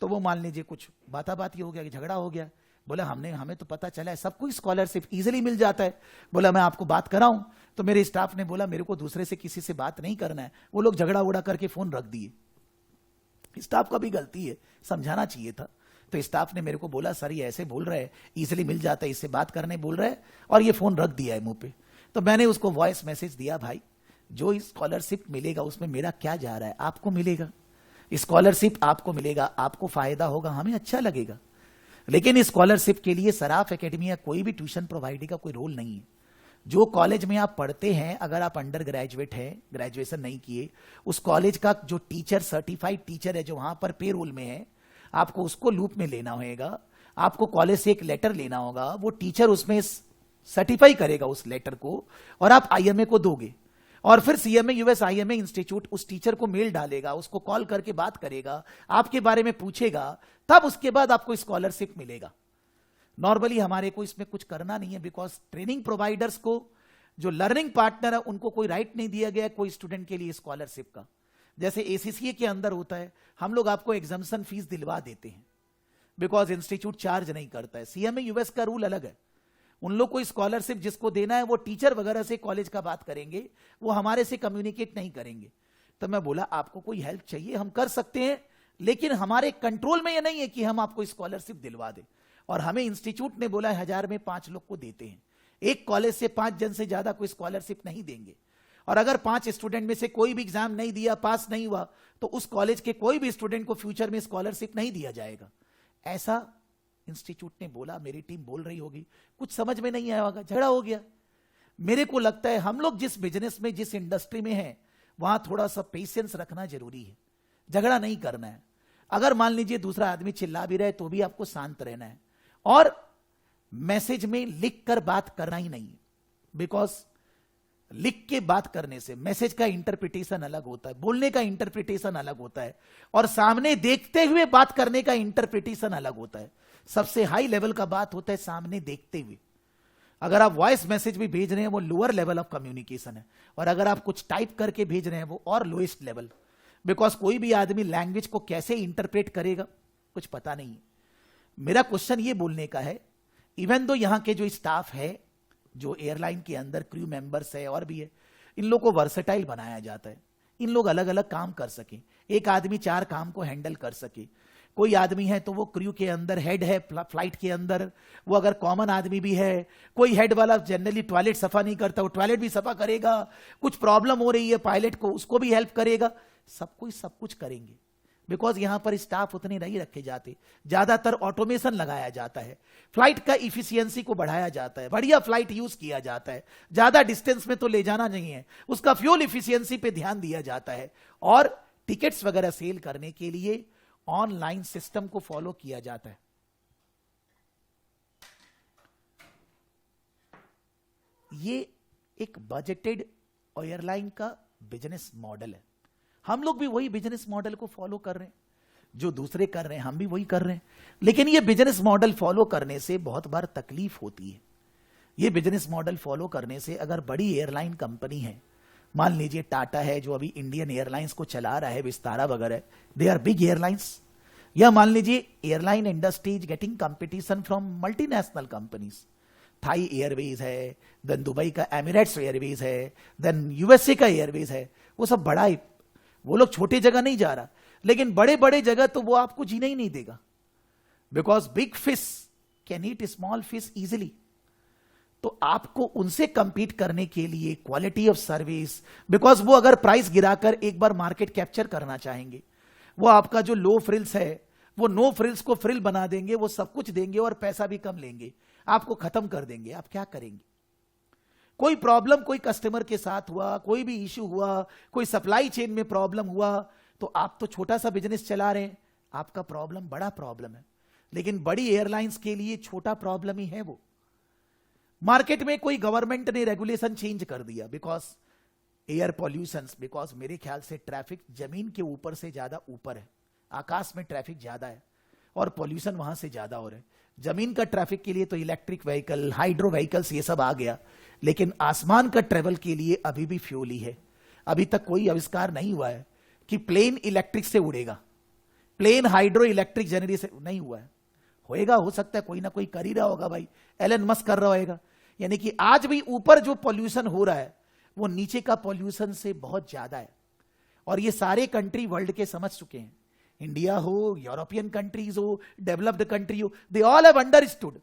तो वो मान लीजिए कुछ बात हो गया कि झगड़ा हो गया, बोला हमें तो पता चला है सबको स्कॉलरशिप इजीली मिल जाता है। बोला मैं आपको बात कराऊं, तो मेरे स्टाफ ने बोला मेरे को दूसरे से किसी से बात नहीं करना है। वो लोग झगड़ा उड़ा करके फोन रख दिए। स्टाफ का भी गलती है, समझाना चाहिए था। तो स्टाफ ने मेरे को बोला सर ये ऐसे बोल रहे हैं, इजीली मिल जाता है, इससे बात करने बोल रहे हैं, और ये फोन रख दिया है मुंह पे। तो मैंने उसको वॉइस मैसेज दिया, भाई जो स्कॉलरशिप मिलेगा उसमें मेरा क्या जा रहा है, आपको मिलेगा स्कॉलरशिप, आपको मिलेगा, आपको फायदा होगा, हमें अच्छा लगेगा। लेकिन स्कॉलरशिप के लिए सराफ एकेडमी या कोई भी ट्यूशन प्रोवाइडर का कोई रोल नहीं है। जो कॉलेज में आप पढ़ते हैं, अगर आप अंडर ग्रेजुएट हैं, ग्रेजुएशन नहीं किए, उस कॉलेज का जो टीचर, सर्टिफाइड टीचर है जो वहां पर पे रोल में है, आपको उसको लूप में लेना होगा। आपको कॉलेज से एक लेटर लेना होगा, वो टीचर उसमें सर्टिफाई करेगा उस लेटर को, और आप आईएमए को दोगे, और फिर सीएमए यूएस आईएमए इंस्टीट्यूट उस टीचर को मेल डालेगा, उसको कॉल करके बात करेगा, आपके बारे में पूछेगा, तब उसके बाद आपको स्कॉलरशिप मिलेगा। नॉर्मली हमारे को इसमें कुछ करना नहीं है, बिकॉज ट्रेनिंग प्रोवाइडर्स को, जो लर्निंग पार्टनर है, उनको कोई राइट नहीं दिया गया कोई स्टूडेंट के लिए स्कॉलरशिप का। जैसे एसीसीए के अंदर होता है, हम लोग आपको एग्जामिशन फीस दिलवा देते हैं, बिकॉज इंस्टीट्यूट चार्ज नहीं करता है। सीएमए यूएस का रूल अलग है, उन लोग को स्कॉलरशिप जिसको देना है वो टीचर वगैरह से कॉलेज का बात करेंगे, वो हमारे से कम्युनिकेट नहीं करेंगे। तो मैं बोला आपको कोई हेल्प चाहिए हम कर सकते हैं, लेकिन हमारे कंट्रोल में ये नहीं है कि हम आपको स्कॉलरशिप दिलवा दें। और हमें इंस्टीट्यूट ने बोला 1000 में 5 लोग को देते हैं, एक कॉलेज से 5 जन से ज्यादा कोई स्कॉलरशिप नहीं देंगे। और अगर 5 स्टूडेंट में से कोई भी एग्जाम नहीं दिया, पास नहीं हुआ, तो उस कॉलेज के कोई भी स्टूडेंट को फ्यूचर में स्कॉलरशिप नहीं दिया जाएगा। ऐसा इंस्टीट्यूट ने बोला, मेरी टीम बोल रही होगी, कुछ समझ में नहीं आया होगा, झगड़ा हो गया। मेरे को लगता है हम लोग जिस बिजनेस में, जिस इंडस्ट्री में हैं, वहां थोड़ा सा पेशेंस रखना जरूरी है, झगड़ा नहीं करना है। अगर मान लीजिए दूसरा आदमी चिल्ला भी रहे तो भी आपको शांत रहना है, और मैसेज में लिख कर बात करना ही नहीं, बिकॉज लिख के बात करने से मैसेज का इंटरप्रिटेशन अलग होता है, बोलने का इंटरप्रिटेशन अलग होता है, और सामने देखते हुए बात करने का इंटरप्रिटेशन अलग होता है। सबसे हाई लेवल का बात होता है सामने देखते हुए। अगर आप वॉइस मैसेज भी भेज रहे हैं वो लोअर लेवल ऑफ कम्युनिकेशन है, और अगर आप कुछ टाइप करके भेज रहे हैं वो और लोएस्ट लेवल, बिकॉज कोई भी आदमी लैंग्वेज को कैसे इंटरप्रेट करेगा कुछ पता नहीं है। मेरा क्वेश्चन ये बोलने का है, इवन दो यहां के जो स्टाफ है, जो एयरलाइन के अंदर क्रू मेंबर्स है और भी है, इन लोगों को वर्सेटाइल बनाया जाता है, इन लोग अलग अलग काम कर सके, एक आदमी 4 काम को हैंडल कर सके। कोई आदमी है तो वो क्रू के अंदर हेड है, फ्लाइट के अंदर वो अगर कॉमन आदमी भी है, कोई हेड वाला जनरली टॉयलेट सफा नहीं करता, वो टॉयलेट भी सफा करेगा, कुछ प्रॉब्लम हो रही है पायलट को उसको भी हेल्प करेगा, सब कुछ करेंगे। बिकॉज यहां पर स्टाफ उतने नहीं रखे जाते, ज्यादातर ऑटोमेशन लगाया जाता है, फ्लाइट का इफिशियंसी को बढ़ाया जाता है, बढ़िया फ्लाइट यूज किया जाता है, ज्यादा डिस्टेंस में तो ले जाना नहीं है, उसका फ्यूल इफिशियंसी पे ध्यान दिया जाता है, और टिकट्स वगैरह सेल करने के लिए ऑनलाइन सिस्टम को फॉलो किया जाता है। ये एक बजटेड एयरलाइन का बिजनेस मॉडल है। हम लोग भी वही बिजनेस मॉडल को फॉलो कर रहे हैं, जो दूसरे कर रहे हैं हम भी वही कर रहे हैं। लेकिन ये बिजनेस मॉडल फॉलो करने से बहुत बार तकलीफ होती है। ये बिजनेस मॉडल फॉलो करने से, अगर बड़ी एयरलाइन कंपनी है, मान लीजिए टाटा है जो अभी इंडियन एयरलाइंस को चला रहा है, विस्तारा वगैरह, दे आर बिग एयरलाइंस, या मान लीजिए airline industry is getting competition from multinational companies, Thai Airways है, देन दुबई का एमिरेट्स एयरवेज है, देन यूएसए का एयरवेज है, वो सब बड़ा ही, वो लोग छोटे जगह नहीं जा रहा, लेकिन बड़े बड़े जगह तो वो आपको जीने ही नहीं देगा, because big fish can eat small fish easily. तो आपको उनसे कंपीट करने के लिए क्वालिटी ऑफ सर्विस, बिकॉज वो अगर प्राइस गिराकर एक बार मार्केट कैप्चर करना चाहेंगे, वो आपका जो लो फ्रिल्स है वो नो फ्रिल्स को फ्रिल बना देंगे, वो सब कुछ देंगे और पैसा भी कम लेंगे, आपको खत्म कर देंगे। आप क्या करेंगे? कोई प्रॉब्लम कोई कस्टमर के साथ हुआ, कोई भी इश्यू हुआ, कोई सप्लाई चेन में प्रॉब्लम हुआ, तो आप तो छोटा सा बिजनेस चला रहे हैं, आपका प्रॉब्लम बड़ा प्रॉब्लम है, लेकिन बड़ी एयरलाइंस के लिए छोटा प्रॉब्लम ही है वो। मार्केट में कोई गवर्नमेंट ने रेगुलेशन चेंज कर दिया, बिकॉज एयर पॉल्यूशन, बिकॉज मेरे ख्याल से ट्रैफिक जमीन के ऊपर से ज्यादा ऊपर है, आकाश में ट्रैफिक ज्यादा है और पॉल्यूशन वहां से ज्यादा हो रहा है। जमीन का ट्रैफिक के लिए तो इलेक्ट्रिक व्हीकल, हाइड्रो व्हीकल्स ये सब आ गया, लेकिन आसमान का ट्रेवल के लिए अभी भी फ्यूल ही है। अभी तक कोई आविष्कार नहीं हुआ है कि प्लेन इलेक्ट्रिक से उड़ेगा, प्लेन हाइड्रो इलेक्ट्रिक जनरेशन नहीं हुआ है, होएगा, हो सकता है कोई ना कोई कर ही रहा होगा भाई, एलन मस्क कर रहा होगा। यानी कि आज भी ऊपर जो पॉल्यूशन हो रहा है वो नीचे का पॉल्यूशन से बहुत ज्यादा है, और ये सारे कंट्री वर्ल्ड के समझ चुके हैं, इंडिया हो, यूरोपियन कंट्रीज हो, डेवलप्ड कंट्री हो, they all have understood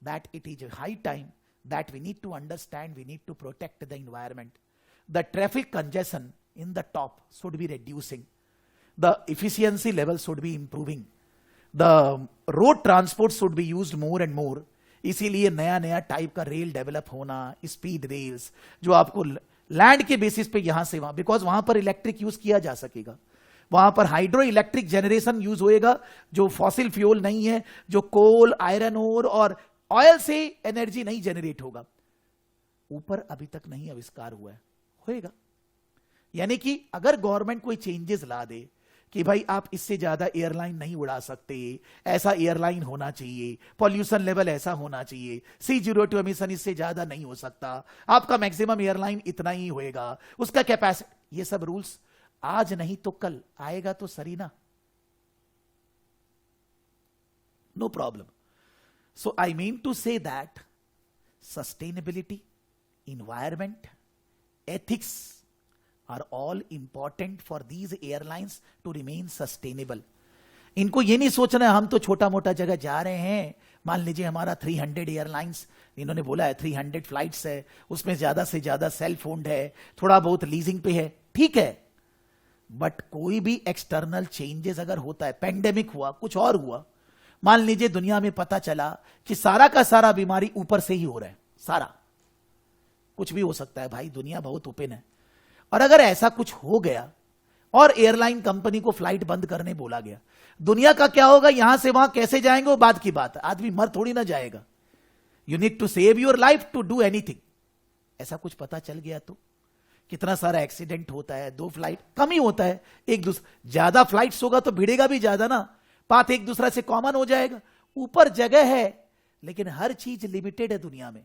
that it is high time that we need to understand, we need to protect the environment. The traffic congestion in the top should be reducing, the efficiency level should be improving, the road transport should be used more and more। इसीलिए नया नया type का rail develop होना, speed rails जो आपको land के basis पे यहां से वहां, बिकॉज वहां पर इलेक्ट्रिक यूज किया जा सकेगा, वहां पर हाइड्रो इलेक्ट्रिक जनरेशन यूज होएगा, जो फॉसिल फ्यूल नहीं है, जो कोल, आयरन ओर और ऑयल से एनर्जी नहीं जनरेट होगा, ऊपर अभी तक नहीं आविष्कार हुआ है, होएगा। यानी कि अगर गवर्नमेंट कोई चेंजेस ला दे कि भाई आप इससे ज्यादा एयरलाइन नहीं उड़ा सकते, ऐसा एयरलाइन होना चाहिए, पॉल्यूशन लेवल ऐसा होना चाहिए, C02 एमिशन इससे ज्यादा नहीं हो सकता, आपका मैक्सिमम एयरलाइन इतना ही होएगा, उसका कैपेसिटी, ये सब रूल्स आज नहीं तो कल आएगा तो सही ना, no problem. So I mean to say that sustainability, environment, ethics are all important for these airlines to remain sustainable। इनको ये नहीं सोचना है हम तो छोटा मोटा जगह जा रहे हैं, मान लीजिए हमारा 300 एयरलाइंस, इन्होंने बोला है 300 फ्लाइट्स है, उसमें ज्यादा से ज्यादा सेल्फ ओन्ड है, थोड़ा बहुत लीजिंग पे है, ठीक है, बट कोई भी एक्सटर्नल चेंजेस अगर होता है, पेंडेमिक हुआ, कुछ और हुआ, मान लीजिए दुनिया में पता चला कि सारा का सारा बीमारी ऊपर से ही हो रहा है, सारा कुछ भी हो सकता है भाई, दुनिया बहुत ओपन है, और अगर ऐसा कुछ हो गया और एयरलाइन कंपनी को फ्लाइट बंद करने बोला गया, दुनिया का क्या होगा, यहां से वहां कैसे जाएंगे वो बाद की बात है, आदमी मर थोड़ी ना जाएगा, you need to save your life to do anything. ऐसा कुछ पता चल गया तो कितना सारा एक्सीडेंट होता है, 2 फ्लाइट कम ही होता है, एक दूसरा ज्यादा फ्लाइट्स होगा तो भिड़ेगा भी ज्यादा ना, पाथ एक दूसरा से कॉमन हो जाएगा, ऊपर जगह है लेकिन हर चीज लिमिटेड है दुनिया में,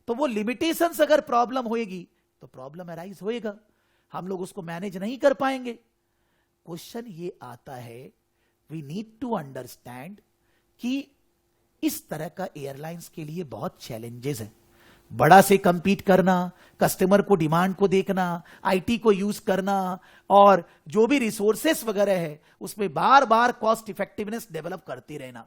तो वो लिमिटेशंस अगर प्रॉब्लम होएगी तो प्रॉब्लम अराइज होएगा, हम लोग उसको मैनेज नहीं कर पाएंगे। क्वेश्चन ये आता है, वी नीड टू अंडरस्टैंड कि इस तरह का एयरलाइंस के लिए बहुत चैलेंजेस हैं, बड़ा से कंपीट करना, कस्टमर को डिमांड को देखना, आईटी को यूज करना, और जो भी रिसोर्सेस वगैरह है उसमें बार बार कॉस्ट इफेक्टिवनेस डेवलप करते रहना।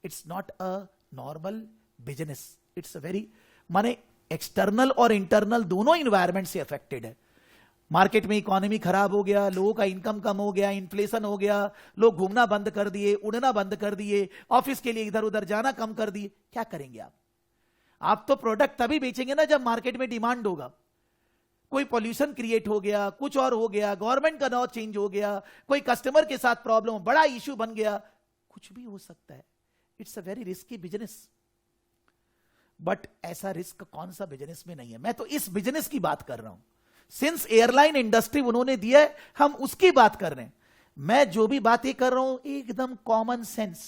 It's not a normal business, it's a very, माने एक्सटर्नल और इंटरनल दोनों इन्वायरमेंट से अफेक्टेड है। मार्केट में इकोनॉमी खराब हो गया, लोगों का इनकम कम हो गया, इन्फ्लेशन हो गया, लोग घूमना बंद कर दिए, उड़ना बंद कर दिए, ऑफिस के लिए इधर उधर जाना कम कर दिए, क्या करेंगे आप? आप तो प्रोडक्ट तभी बेचेंगे ना जब मार्केट में डिमांड होगा। कोई पॉल्यूशन क्रिएट हो गया, कुछ और हो गया, गवर्नमेंट का नॉ चेंज हो गया, कोई कस्टमर के साथ प्रॉब्लम, बड़ा इश्यू बन गया, कुछ भी हो सकता है। It's a very risky business, but ऐसा रिस्क कौन सा बिजनेस में नहीं है। मैं तो इस बिजनेस की बात कर रहा हूं, सिंस एयरलाइन इंडस्ट्री उन्होंने दिया है, हम उसकी बात कर रहे हैं। मैं जो भी बातें कर रहा हूं एकदम कॉमन सेंस,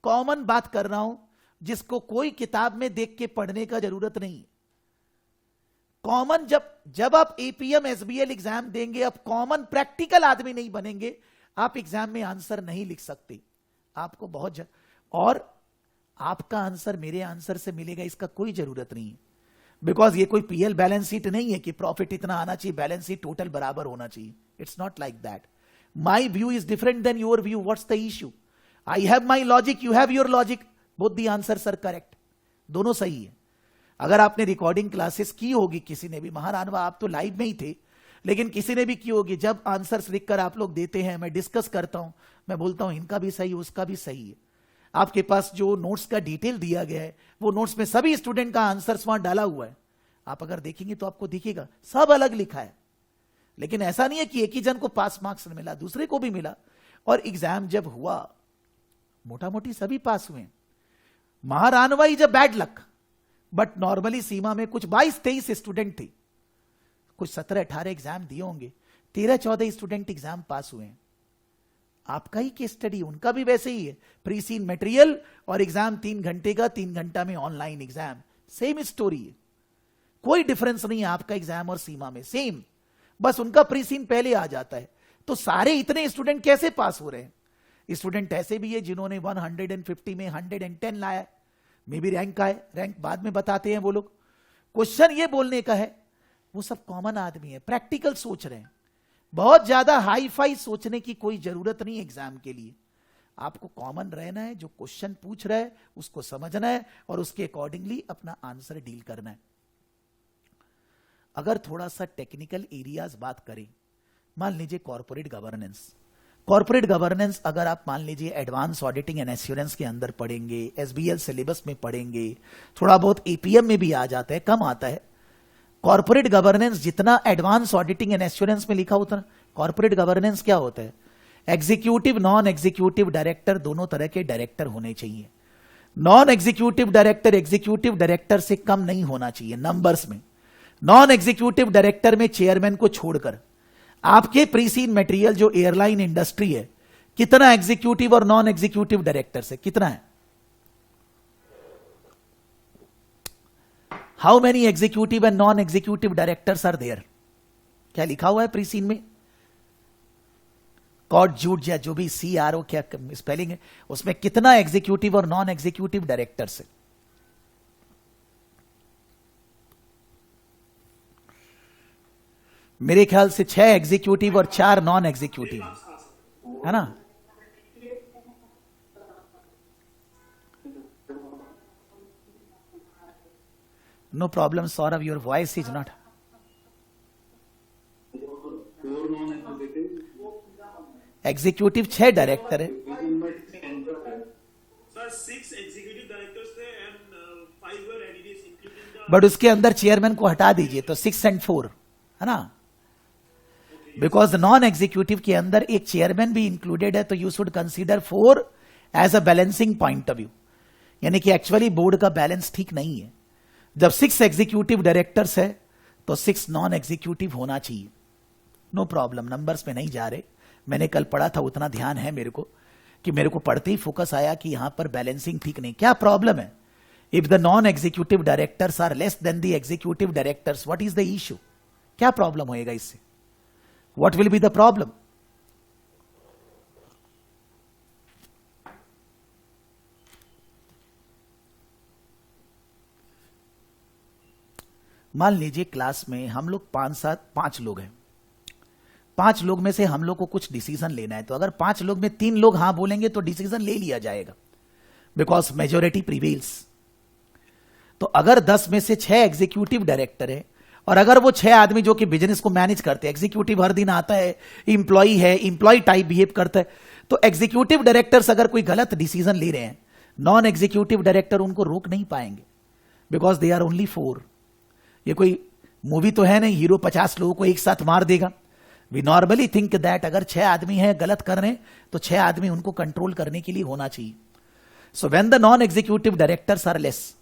कॉमन बात कर रहा हूं, जिसको कोई किताब में देख के पढ़ने का जरूरत नहीं। कॉमन, जब आप एपीएम एसबीएल एग्जाम देंगे, अब कॉमन प्रैक्टिकल आदमी नहीं बनेंगे, आप एग्जाम में आंसर नहीं लिख सकते। आपको बहुत और आपका आंसर मेरे आंसर से मिलेगा इसका कोई जरूरत नहीं है, बिकॉज ये कोई पीएल बैलेंस शीट नहीं है कि प्रॉफिट इतना आना चाहिए, बैलेंस शीट टोटल बराबर होना चाहिए। It's not like that. My view is different than your view. What's the issue? I have my logic, you have your logic, both the answers are correct, दोनों सही है। अगर आपने रिकॉर्डिंग क्लासेस की होगी, किसी ने भी, महारानवा आप तो लाइव में ही थे, लेकिन किसी ने भी की होगी, जब आंसर्स लिखकर आप लोग देते हैं, मैं डिस्कस करता हूं, मैं बोलता हूं इनका भी सही, उसका भी सही है। आपके पास जो नोट्स का डिटेल दिया गया है, वो नोट्स में सभी स्टूडेंट का आंसर्स वहां डाला हुआ है, आप अगर देखेंगे तो आपको दिखेगा सब अलग लिखा है। लेकिन ऐसा नहीं है कि एक ही जन को पास मार्क्स मिला, दूसरे को भी मिला, और एग्जाम जब हुआ मोटा मोटी सभी पास हुए। महारानवा is a bad luck, but normally CIMA में कुछ 22-23 स्टूडेंट थे, कुछ 17-18 एग्जाम दिए होंगे, 13-14 स्टूडेंट एग्जाम पास हुए हैं। आपका ही केस स्टडी, उनका भी वैसे ही है, प्री सीन मटेरियल और एग्जाम 3 घंटे का, 3 घंटा में ऑनलाइन एग्जाम, सेम स्टोरी है, कोई डिफरेंस नहीं है आपका एग्जाम और सीमा में, सेम, बस उनका प्री सीन पहले आ जाता है, तो सारे इतने स्टूडेंट कैसे पास हो रहे हैं? स्टूडेंट ऐसे भी है जिन्होंने 150 में 110 लाया है, मे भी रैंक आए, रैंक बाद में बताते हैं वो लोग। क्वेश्चन ये बोलने का है, वो सब कॉमन आदमी है, प्रैक्टिकल सोच रहे हैं। बहुत ज्यादा हाई फाई सोचने की कोई जरूरत नहीं एग्जाम के लिए। आपको कॉमन रहना है, जो क्वेश्चन पूछ रहा है उसको समझना है और उसके अकॉर्डिंगली अपना आंसर डील करना है। अगर थोड़ा सा टेक्निकल एरियाज बात करें, मान लीजिए कॉर्पोरेट गवर्नेंस। कॉर्पोरेट गवर्नेंस अगर आप मान लीजिए एडवांस ऑडिटिंग एंड एश्योरेंस के अंदर पढ़ेंगे, एसबीएल सिलेबस में पढ़ेंगे, थोड़ा बहुत एपीएम में भी आ जाता है, कम आता है। कॉर्पोरेट गवर्नेंस जितना एडवांस ऑडिटिंग एंड एश्योरेंस में लिखा होता है, कॉर्पोरेट गवर्नेंस क्या होता है? एग्जीक्यूटिव नॉन एग्जीक्यूटिव डायरेक्टर दोनों तरह के डायरेक्टर होने चाहिए। Non executive director executive director से कम नहीं होना चाहिए नंबर्स में। नॉन एग्जीक्यूटिव डायरेक्टर में चेयरमैन को छोड़कर आपके प्रीसीन मटेरियल जो एयरलाइन इंडस्ट्री है, कितना एग्जीक्यूटिव और नॉन एग्जीक्यूटिव डायरेक्टर से कितना है? How many executive and non executive directors are there? क्या लिखा हुआ है प्रीसीन में? कॉड जूट या जो भी CRO क्या स्पेलिंग है, उसमें कितना एग्जीक्यूटिव और नॉन एग्जीक्यूटिव डायरेक्टर्स है? मेरे ख्याल से 6 एग्जीक्यूटिव और 4 नॉन एग्जीक्यूटिव है ना? No problem Saurabh, your voice is not. Executive 6 director है। बट उसके अंदर चेयरमैन को हटा दीजिए तो 6 and 4 है ना? बिकॉज नॉन एग्जीक्यूटिव के अंदर एक चेयरमैन भी इंक्लूडेड है, तो you should consider 4 as a balancing point of view. यानी कि एक्चुअली बोर्ड का बैलेंस ठीक नहीं है। जब 6 एग्जीक्यूटिव डायरेक्टर्स है तो 6 नॉन एग्जीक्यूटिव होना चाहिए। नो प्रॉब्लम, नंबर्स में नहीं जा रहे। मैंने कल पढ़ा था, उतना ध्यान है मेरे को कि मेरे को पढ़ते ही फोकस आया कि यहां पर बैलेंसिंग ठीक नहीं। क्या प्रॉब्लम है? If the non executive directors are less then the executive directors, what is the issue? क्या प्रॉब्लम होएगा इससे? What will be the problem? मान लीजिए क्लास में हम लोग 5 लोग हैं। 5 लोग में से हम लोग को कुछ डिसीजन लेना है, तो अगर 5 लोग में 3 लोग हां बोलेंगे तो डिसीजन ले लिया जाएगा, बिकॉज मेजोरिटी प्रिवेल्स। तो अगर 10 में से 6 एग्जीक्यूटिव डायरेक्टर है और अगर वो 6 आदमी जो कि बिजनेस को मैनेज करते हैं, एग्जीक्यूटिव हर दिन आता है, इंप्लॉई है, इंप्लॉई टाइप बिहेव करता है, तो एग्जीक्यूटिव डायरेक्टर्स अगर कोई गलत डिसीजन ले रहे हैं, नॉन एग्जीक्यूटिव डायरेक्टर उनको रोक नहीं पाएंगे, बिकॉज दे आर ओनली 4। ये कोई मूवी तो है नहीं, हीरो 50 लोगों को एक साथ मार देगा। वी नॉर्मली थिंक दैट अगर 6 आदमी है गलत कर रहे हैं तो 6 आदमी उनको कंट्रोल करने के लिए होना चाहिए। So when the non executive directors are less,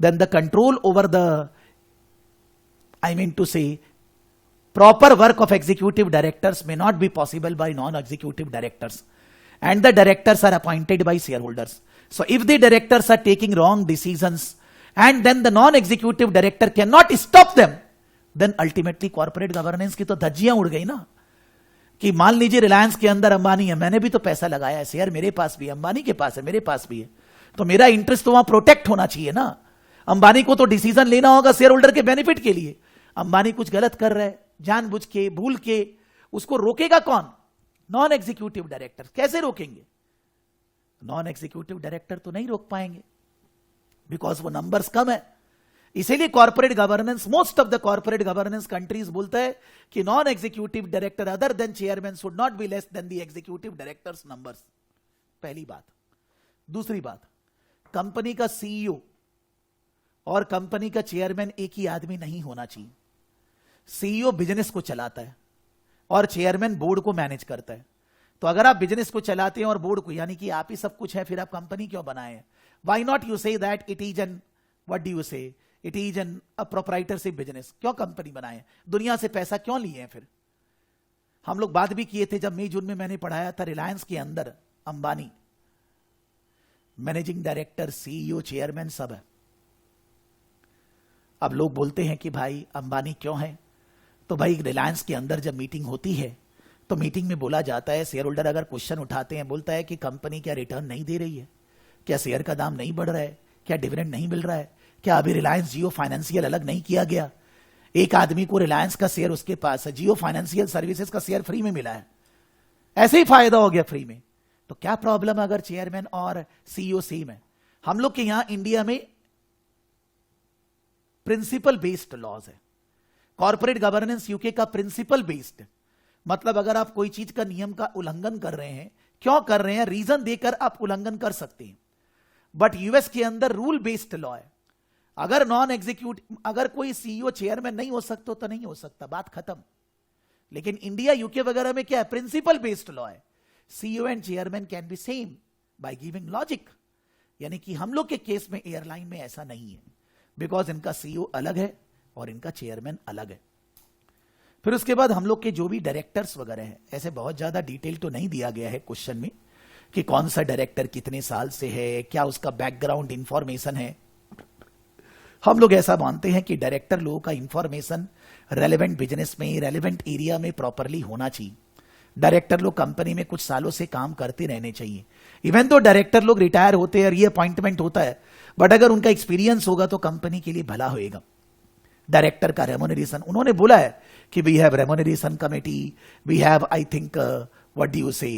then the control over the, I mean to say, proper work of executive directors may not be possible by non-executive directors, and the directors are appointed by shareholders. So if the directors are taking wrong decisions and then the non-executive director cannot stop them, then ultimately corporate governance की तो धज्जियां उड़ गई ना। कि मान लीजिए रिलायंस के अंदर अंबानी है, मैंने भी तो पैसा लगाया है, शेयर मेरे पास भी है, अंबानी के पास है, मेरे पास भी है, तो मेरा इंटरेस्ट तो वहां प्रोटेक्ट होना चाहिए ना। अंबानी को तो डिसीजन लेना होगा शेयर होल्डर के बेनिफिट के लिए। अंबानी कुछ गलत कर रहा है जानबूझ के, भूल के, उसको रोकेगा कौन? Non executive director. कैसे रोकेंगे? नॉन एग्जीक्यूटिव डायरेक्टर तो नहीं रोक पाएंगे, बिकॉज वो नंबर्स कम है। इसीलिए corporate governance, most of the corporate governance countries बोलता है कि non executive director other than chairman should not be less than the executive directors numbers. पहली बात। दूसरी बात, कंपनी का CEO और कंपनी का चेयरमैन एक ही आदमी नहीं होना चाहिए। CEO बिजनेस को चलाता है और चेयरमैन बोर्ड को मैनेज करता है। तो अगर आप बिजनेस को चलाते हैं और बोर्ड को, यानी कि आप ही सब कुछ है, फिर आप कंपनी क्यों बनाए हैं? Why not you say that it is an, what do you say, it is an a proprietorship business. क्यों कंपनी बनाए? दुनिया से पैसा क्यों लिए हैं? फिर हम लोग बात भी किए थे जब मई जून में मैंने पढ़ाया था, रिलायंस के अंदर Ambani managing director, CEO, chairman सब है। अब लोग बोलते हैं कि भाई अंबानी क्यों है? तो भाई रिलायंस के अंदर जब मीटिंग होती है तो मीटिंग में बोला जाता है, शेयर होल्डर अगर क्वेश्चन उठाते हैं, बोलता है कि कंपनी क्या रिटर्न नहीं दे रही है, क्या शेयर का दाम नहीं बढ़ रहा है, क्या डिविडेंड नहीं मिल रहा है, क्या अभी रिलायंस जियो फाइनेंशियल अलग नहीं किया गया, एक आदमी को रिलायंस का शेयर उसके पास है, जियो फाइनेंशियल सर्विसेज का शेयर फ्री में मिला है, ऐसे ही फायदा हो गया फ्री में। तो क्या प्रॉब्लम अगर चेयरमैन और सीईओ सेम है? हम लोग के यहां इंडिया में प्रिंसिपल बेस्ड लॉज है, कॉर्पोरेट गवर्नेंस यूके का प्रिंसिपल बेस्ड, मतलब अगर आप कोई चीज का नियम का उल्लंघन कर रहे हैं, क्यों कर रहे हैं, रीजन देकर आप उल्लंघन कर सकते हैं। बट यूएस के अंदर रूल बेस्ड लॉ है, अगर नॉन एग्जीक्यूटिव, अगर कोई सीईओ चेयरमैन नहीं हो सकता तो नहीं हो सकता, बात खत्म। लेकिन इंडिया यूके वगैरह में क्या है, प्रिंसिपल बेस्ड लॉ है, CEO and chairman can be same by giving logic. यानी कि हम लोग के केस में एयरलाइन में ऐसा नहीं है, बिकॉज इनका सीईओ अलग है और इनका चेयरमैन अलग है। फिर उसके बाद हम लोग के जो भी डायरेक्टर्स वगैरह हैं, ऐसे बहुत ज्यादा डिटेल तो नहीं दिया गया है क्वेश्चन में कि कौन सा डायरेक्टर कितने साल से है, क्या उसका बैकग्राउंड इंफॉर्मेशन है। हम लोग ऐसा मानते हैं कि डायरेक्टर लोगों का इंफॉर्मेशन रेलेवेंट बिजनेस में, रेलेवेंट एरिया में प्रॉपरली होना चाहिए। डायरेक्टर लोग कंपनी में कुछ सालों से काम करते रहने चाहिए। इवन तो डायरेक्टर लोग रिटायर होते हैं, रीअपॉइंटमेंट होता है, बट अगर उनका एक्सपीरियंस होगा तो कंपनी के लिए भला होएगा। डायरेक्टर का रेमोनरेशन, उन्होंने बोला है कि we have remuneration committee, we have I think what do you say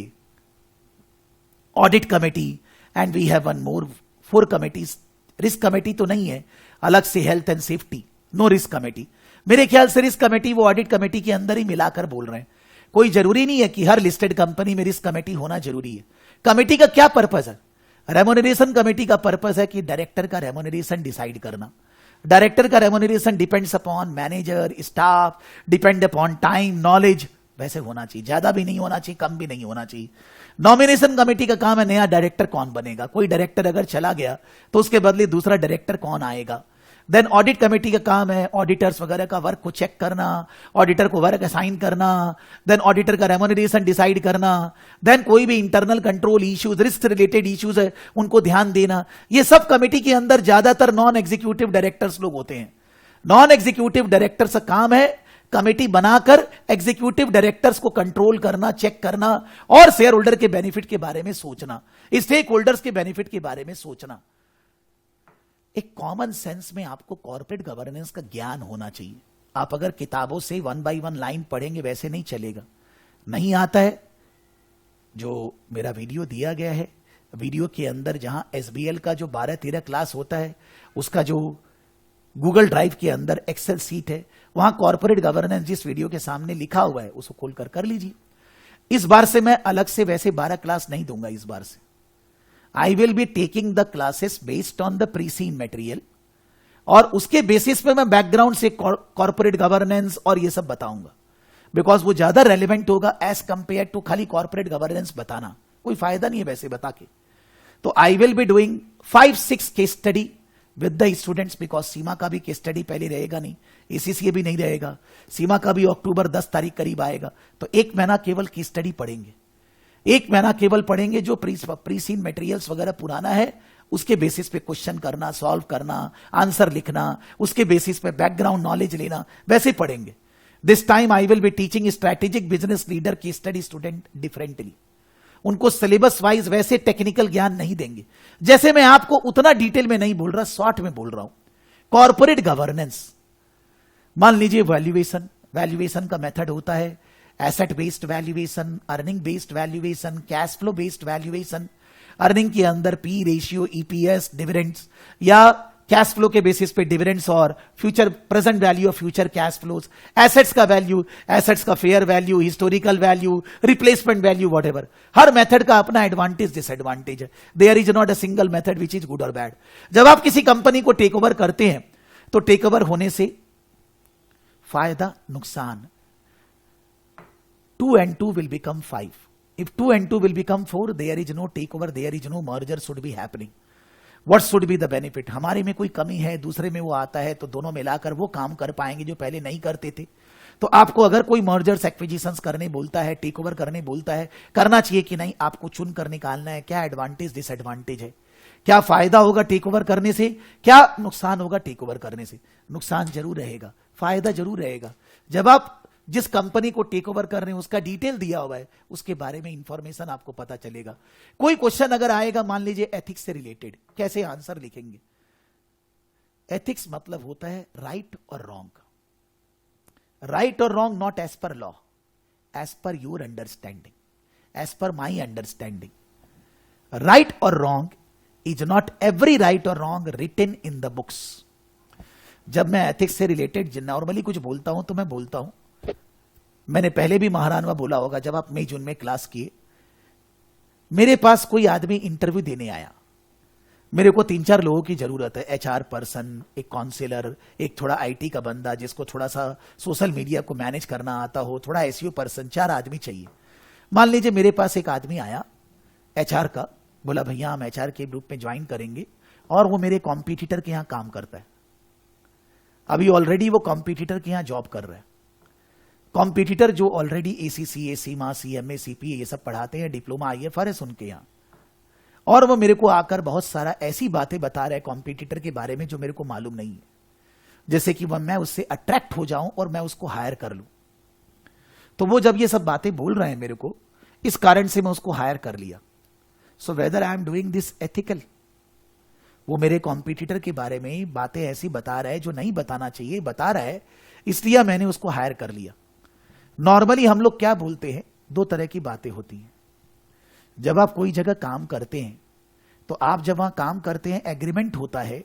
audit committee, and we have one more 4 committees. Risk committee तो नहीं है, अलग से health and safety, no risk committee. मेरे ख्याल से रिस्क कमेटी वो ऑडिट कमेटी के अंदर ही मिलाकर बोल रहे हैं। कोई जरूरी नहीं है कि हर लिस्टेड कंपनी में रिस्क कमेटी होना जरूरी है। कमेटी का क्या पर्पस है? रेमोनरेशन कमेटी का पर्पस है कि डायरेक्टर का रेमोनरेशन डिसाइड करना। डायरेक्टर का remuneration depends upon manager, staff, depend upon time, knowledge, वैसे होना चाहिए, ज्यादा भी नहीं होना चाहिए, कम भी नहीं होना चाहिए। नॉमिनेशन कमेटी का काम है नया डायरेक्टर कौन बनेगा, कोई डायरेक्टर अगर चला गया तो उसके बदले दूसरा डायरेक्टर कौन आएगा। देन ऑडिट कमेटी का काम है ऑडिटर्स वगैरह का वर्क को चेक करना, ऑडिटर को वर्क असाइन करना, देन ऑडिटर का रेमोनरेशन डिसाइड करना, देन कोई भी internal control issues, risk related issues है उनको ध्यान देना। ये सब कमेटी के अंदर ज्यादातर नॉन एग्जीक्यूटिव डायरेक्टर्स लोग होते हैं। नॉन एग्जीक्यूटिव डायरेक्टर्स का काम है कमेटी बनाकर एग्जीक्यूटिव डायरेक्टर्स को कंट्रोल करना, चेक करना और शेयर होल्डर के बेनिफिट के बारे में सोचना, स्टेक होल्डर्स के बेनिफिट के बारे में सोचना। एक कॉमन सेंस में आपको कॉर्पोरेट गवर्नेंस का ज्ञान होना चाहिए। आप अगर किताबों से 1 by 1 लाइन पढ़ेंगे वैसे नहीं चलेगा। नहीं आता है, जो मेरा वीडियो दिया गया है, वीडियो के अंदर जहां एसबीएल का जो 12-13 क्लास होता है, उसका जो गूगल ड्राइव के अंदर एक्सेल सीट है, वहां कॉर्पोरेट गवर्नेंस जिस वीडियो के सामने लिखा हुआ है उसको खोलकर कर लीजिए। इस बार से मैं अलग से वैसे 12 क्लास नहीं दूंगा। इस बार से I will be taking the classes based on the preseen material, और उसके बेसिस पे मैं बैकग्राउंड से कॉर्पोरेट गवर्नेंस और ये सब बताऊंगा, बिकॉज वो ज्यादा रेलिवेंट होगा एज कंपेयर टू खाली कॉर्पोरेट गवर्नेंस बताना। कोई फायदा नहीं है वैसे बता के। तो I will be doing 5-6 case study with the students, because CIMA का भी केस स्टडी पहले रहेगा नहीं, एसीसीए भी नहीं रहेगा, सीमा का भी अक्टूबर 10 तारीख करीब आएगा। तो 1 महीना केवल केस स्टडी पढ़ेंगे, 1 महीना केवल पढ़ेंगे। जो प्रीसीन मटेरियल्स वगैरह पुराना है उसके बेसिस पे क्वेश्चन करना, सॉल्व करना, आंसर लिखना, उसके बेसिस पे बैकग्राउंड नॉलेज लेना, वैसे पढ़ेंगे। This time I will be teaching strategic business leader की स्टडी स्टूडेंट डिफरेंटली। उनको सिलेबस वाइज वैसे टेक्निकल ज्ञान नहीं देंगे, जैसे मैं आपको उतना डिटेल में नहीं बोल रहा, शॉर्ट में बोल रहा हूं। कॉर्पोरेट गवर्नेंस, मान लीजिए वैल्यूएशन, वैल्यूएशन का मेथड होता है asset based valuation, earning based valuation, cash flow based valuation. Earning के अंदर पी रेशियो, ईपीएस, डिविडेंड्स, या कैश फ्लो के बेसिस पे डिविडेंड्स और future present value of future cash flows, assets का वैल्यू, एसेट्स का fair value, historical value, replacement value, whatever. हर method का अपना एडवांटेज डिसएडवांटेज है। There is not a single method which is good और bad. जब आप किसी कंपनी को टेक ओवर करते हैं तो टेक ओवर होने से फायदा, नुकसान, 2 and 2 will become 5. If 2 and 2 will become 4, there is no takeover, there is no merger should be happening. What should be the benefit? हमारे में कोई कमी है, दूसरे में वो आता है, तो दोनों मिलाकर वो काम कर पाएंगे जो पहले नहीं करते थे। तो आपको अगर कोई मर्जर्स एक्विजिशंस करने बोलता है, टेक ओवर करने बोलता है, करना चाहिए कि नहीं, आपको चुन कर निकालना है क्या एडवांटेज डिसएडवांटेज है, क्या फायदा होगा टेक ओवर करने से, क्या नुकसान होगा टेक ओवर करने से। नुकसान जरूर रहेगा, फायदा जरूर रहेगा। जब आप जिस कंपनी को टेक ओवर कर रहे हैं उसका डिटेल दिया हुआ है, उसके बारे में इंफॉर्मेशन आपको पता चलेगा। कोई क्वेश्चन अगर आएगा मान लीजिए एथिक्स से रिलेटेड, कैसे आंसर लिखेंगे? एथिक्स मतलब होता है राइट और रॉन्ग। राइट और wrong not as per law, as per your understanding, as per my understanding. Right और wrong is not every right और wrong written in the books. जब मैं एथिक्स से रिलेटेड नॉर्मली कुछ बोलता हूं तो मैं बोलता हूं, मैंने पहले भी महारानवा बोला होगा, जब आप मई जून में क्लास किए, मेरे पास कोई आदमी इंटरव्यू देने आया, मेरे को 3-4 लोगों की जरूरत है, एचआर पर्सन, एक काउंसलर, एक थोड़ा आईटी का बंदा जिसको थोड़ा सा सोशल मीडिया को मैनेज करना आता हो, थोड़ा एसईओ पर्सन, 4 आदमी चाहिए। मान लीजिए मेरे पास एक आदमी आया एचआर का, बोला भैया हम एचआर के ग्रुप में ज्वाइन करेंगे, और वो मेरे कॉम्पिटिटर के यहां काम करता है। अभी ऑलरेडी वो कॉम्पिटिटर के यहां जॉब कर रहा है। कॉम्पिटिटर जो ऑलरेडी एसीसीए, सीमा, सीएमए, सीपीए ये सब पढ़ाते हैं, डिप्लोमा, आईएफआरएस उनके यहां, और वो मेरे को आकर बहुत सारा ऐसी बातें बता रहा है कॉम्पिटिटर के बारे में जो मेरे को मालूम नहीं है, जैसे कि मैं उससे अट्रैक्ट हो जाऊं और मैं उसको हायर कर लूं। तो वो जब ये सब बातें बोल रहे हैं मेरे को, इस कारण से मैं उसको हायर कर लिया। So whether I am doing this ethical? वो मेरे कॉम्पिटिटर के बारे में बातें ऐसी बता रहा है जो नहीं बताना चाहिए, बता रहा है, इसलिए मैंने उसको हायर कर लिया। नॉर्मली हम लोग क्या बोलते हैं, 2 तरह की बातें होती हैं। जब आप कोई जगह काम करते हैं तो आप जब वहां काम करते हैं, एग्रीमेंट होता है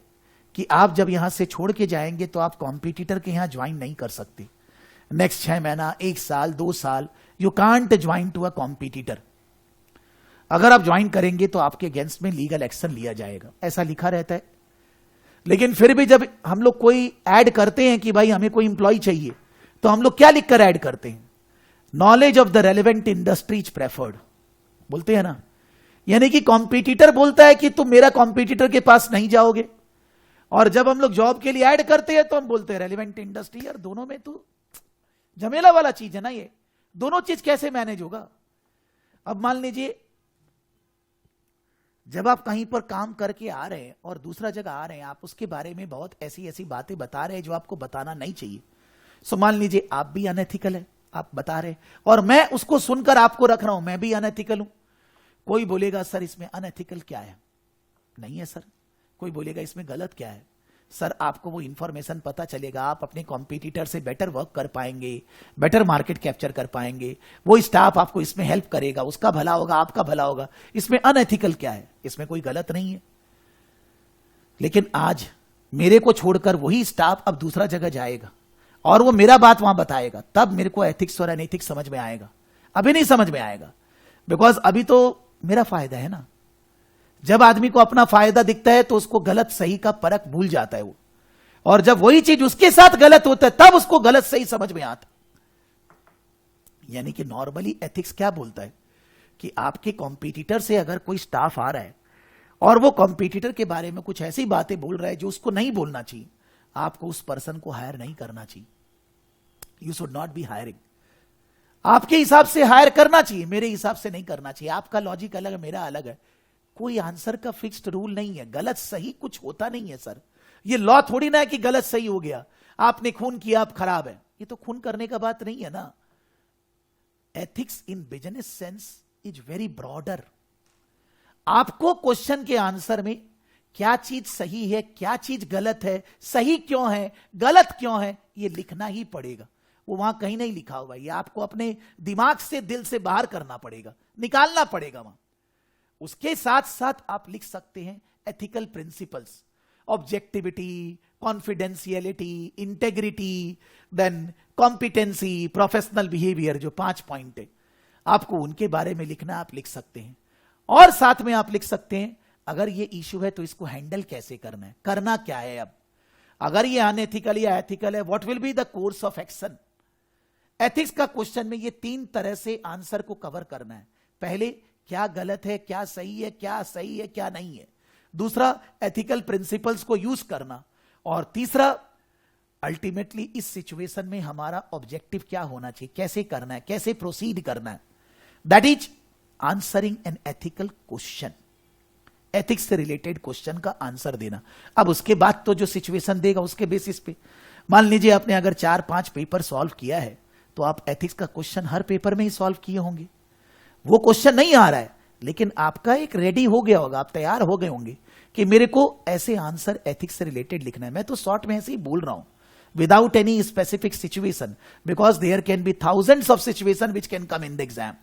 कि आप जब यहां से छोड़ के जाएंगे तो आप कॉम्पिटिटर के यहां ज्वाइन नहीं कर सकते। नेक्स्ट 6 महीना, 1 साल, 2 साल, you can't join to a competitor. अगर आप ज्वाइन करेंगे तो आपके अगेंस्ट में लीगल एक्शन लिया जाएगा, ऐसा लिखा रहता है। लेकिन फिर भी जब हम लोग कोई ऐड करते हैं कि भाई हमें कोई इंप्लॉय चाहिए, तो हम लोग क्या लिखकर ऐड करते हैं? Knowledge of the relevant industry is preferred, बोलते हैं ना। यानी कि कॉम्पिटिटर बोलता है कि तुम मेरा कॉम्पिटिटर के पास नहीं जाओगे, और जब हम लोग जॉब के लिए ऐड करते हैं तो हम बोलते हैं रेलेवेंट इंडस्ट्री। यार दोनों में तो झमेला वाला चीज है ना, ये दोनों चीज कैसे मैनेज होगा? अब मान लीजिए जब आप कहीं पर काम करके आ रहे हैं और दूसरा जगह आ रहे हैं, आप उसके बारे में बहुत ऐसी ऐसी बातें बता रहे हैं जो आपको बताना नहीं चाहिए। सो मान लीजिए आप भी अनएथिकल है, आप बता रहे, और मैं उसको सुनकर आपको रख रहा हूं, मैं भी अनएथिकल हूं। कोई बोलेगा सर इसमें अनएथिकल क्या है? नहीं है सर। कोई बोलेगा इसमें गलत क्या है? सर आपको वो इंफॉर्मेशन पता चलेगा, आप अपने कॉम्पिटिटर से बेटर वर्क कर पाएंगे, बेटर मार्केट कैप्चर कर पाएंगे, वो स्टाफ आपको इसमें हेल्प करेगा, उसका भला होगा, आपका भला होगा। इसमें अनएथिकल क्या है? इसमें कोई गलत नहीं है। लेकिन आज मेरे को छोड़कर वही स्टाफ अब दूसरा जगह जाएगा और वो मेरा बात वहां बताएगा, तब मेरे को एथिक्स और अनएथिक्स समझ में आएगा। अभी नहीं समझ में आएगा, बिकॉज अभी तो मेरा फायदा है ना। जब आदमी को अपना फायदा दिखता है तो उसको गलत सही का परख भूल जाता है वो, और जब वही चीज उसके साथ गलत होता है तब उसको गलत सही समझ में आता। यानी कि नॉर्मली एथिक्स क्या बोलता है कि आपके कॉम्पिटिटर से अगर कोई स्टाफ आ रहा है और वो कॉम्पिटिटर के बारे में कुछ ऐसी बातें बोल रहा है जो उसको नहीं बोलना चाहिए, आपको उस पर्सन को हायर नहीं करना चाहिए। You should not be hiring. आपके हिसाब से हायर करना चाहिए, मेरे हिसाब से नहीं करना चाहिए। आपका लॉजिक अलग है, मेरा अलग है। कोई आंसर का फिक्स्ड रूल नहीं है, गलत सही कुछ होता नहीं है सर। ये लॉ थोड़ी ना है कि गलत सही हो गया, आपने खून किया आप खराब है, ये तो खून करने का बात नहीं है ना। Ethics in business sense is very broader. आपको क्वेश्चन के आंसर में क्या चीज सही है, क्या चीज गलत है, सही क्यों है, गलत क्यों है, ये लिखना ही पड़ेगा। वो वहां कहीं नहीं लिखा हुआ, ये आपको अपने दिमाग से, दिल से बाहर करना पड़ेगा, निकालना पड़ेगा वहां। उसके साथ साथ आप लिख सकते हैं ethical principles, objectivity, confidentiality, integrity, then competency, professional behaviour, जो 5 पॉइंट है, आपको उनके बारे में लिखना, आप लिख सकते हैं। और साथ में आप लिख सकते हैं अगर ये इश्यू है तो इसको हैंडल कैसे करना है, करना क्या है। अब अगर ये अनएथिकल या एथिकल है, what will be the course of action. Ethics का क्वेश्चन में ये 3 तरह से आंसर को कवर करना है। पहले क्या गलत है, क्या सही है, क्या सही है, क्या नहीं है। दूसरा एथिकल प्रिंसिपल्स को यूज करना, और तीसरा अल्टीमेटली इस सिचुएशन में हमारा ऑब्जेक्टिव क्या होना चाहिए, कैसे करना है, कैसे प्रोसीड करना है। That is answering an ethical question. Ethics से रिलेटेड क्वेश्चन का आंसर देना। अब उसके बाद तो जो सिचुएशन देगा उसके बेसिस पे, मान लीजिए आपने अगर 4-5 पेपर सॉल्व किया है तो आप एथिक्स का क्वेश्चन हर पेपर में ही सॉल्व किए होंगे। वो क्वेश्चन नहीं आ रहा है, लेकिन आपका एक रेडी हो गया होगा, आप तैयार हो गए होंगे कि मेरे को ऐसे आंसर एथिक्स से रिलेटेड लिखना है। मैं तो शॉर्ट में ऐसे ही बोल रहा हूं, without any specific situation, because there can be thousands of situation which can come in the exam.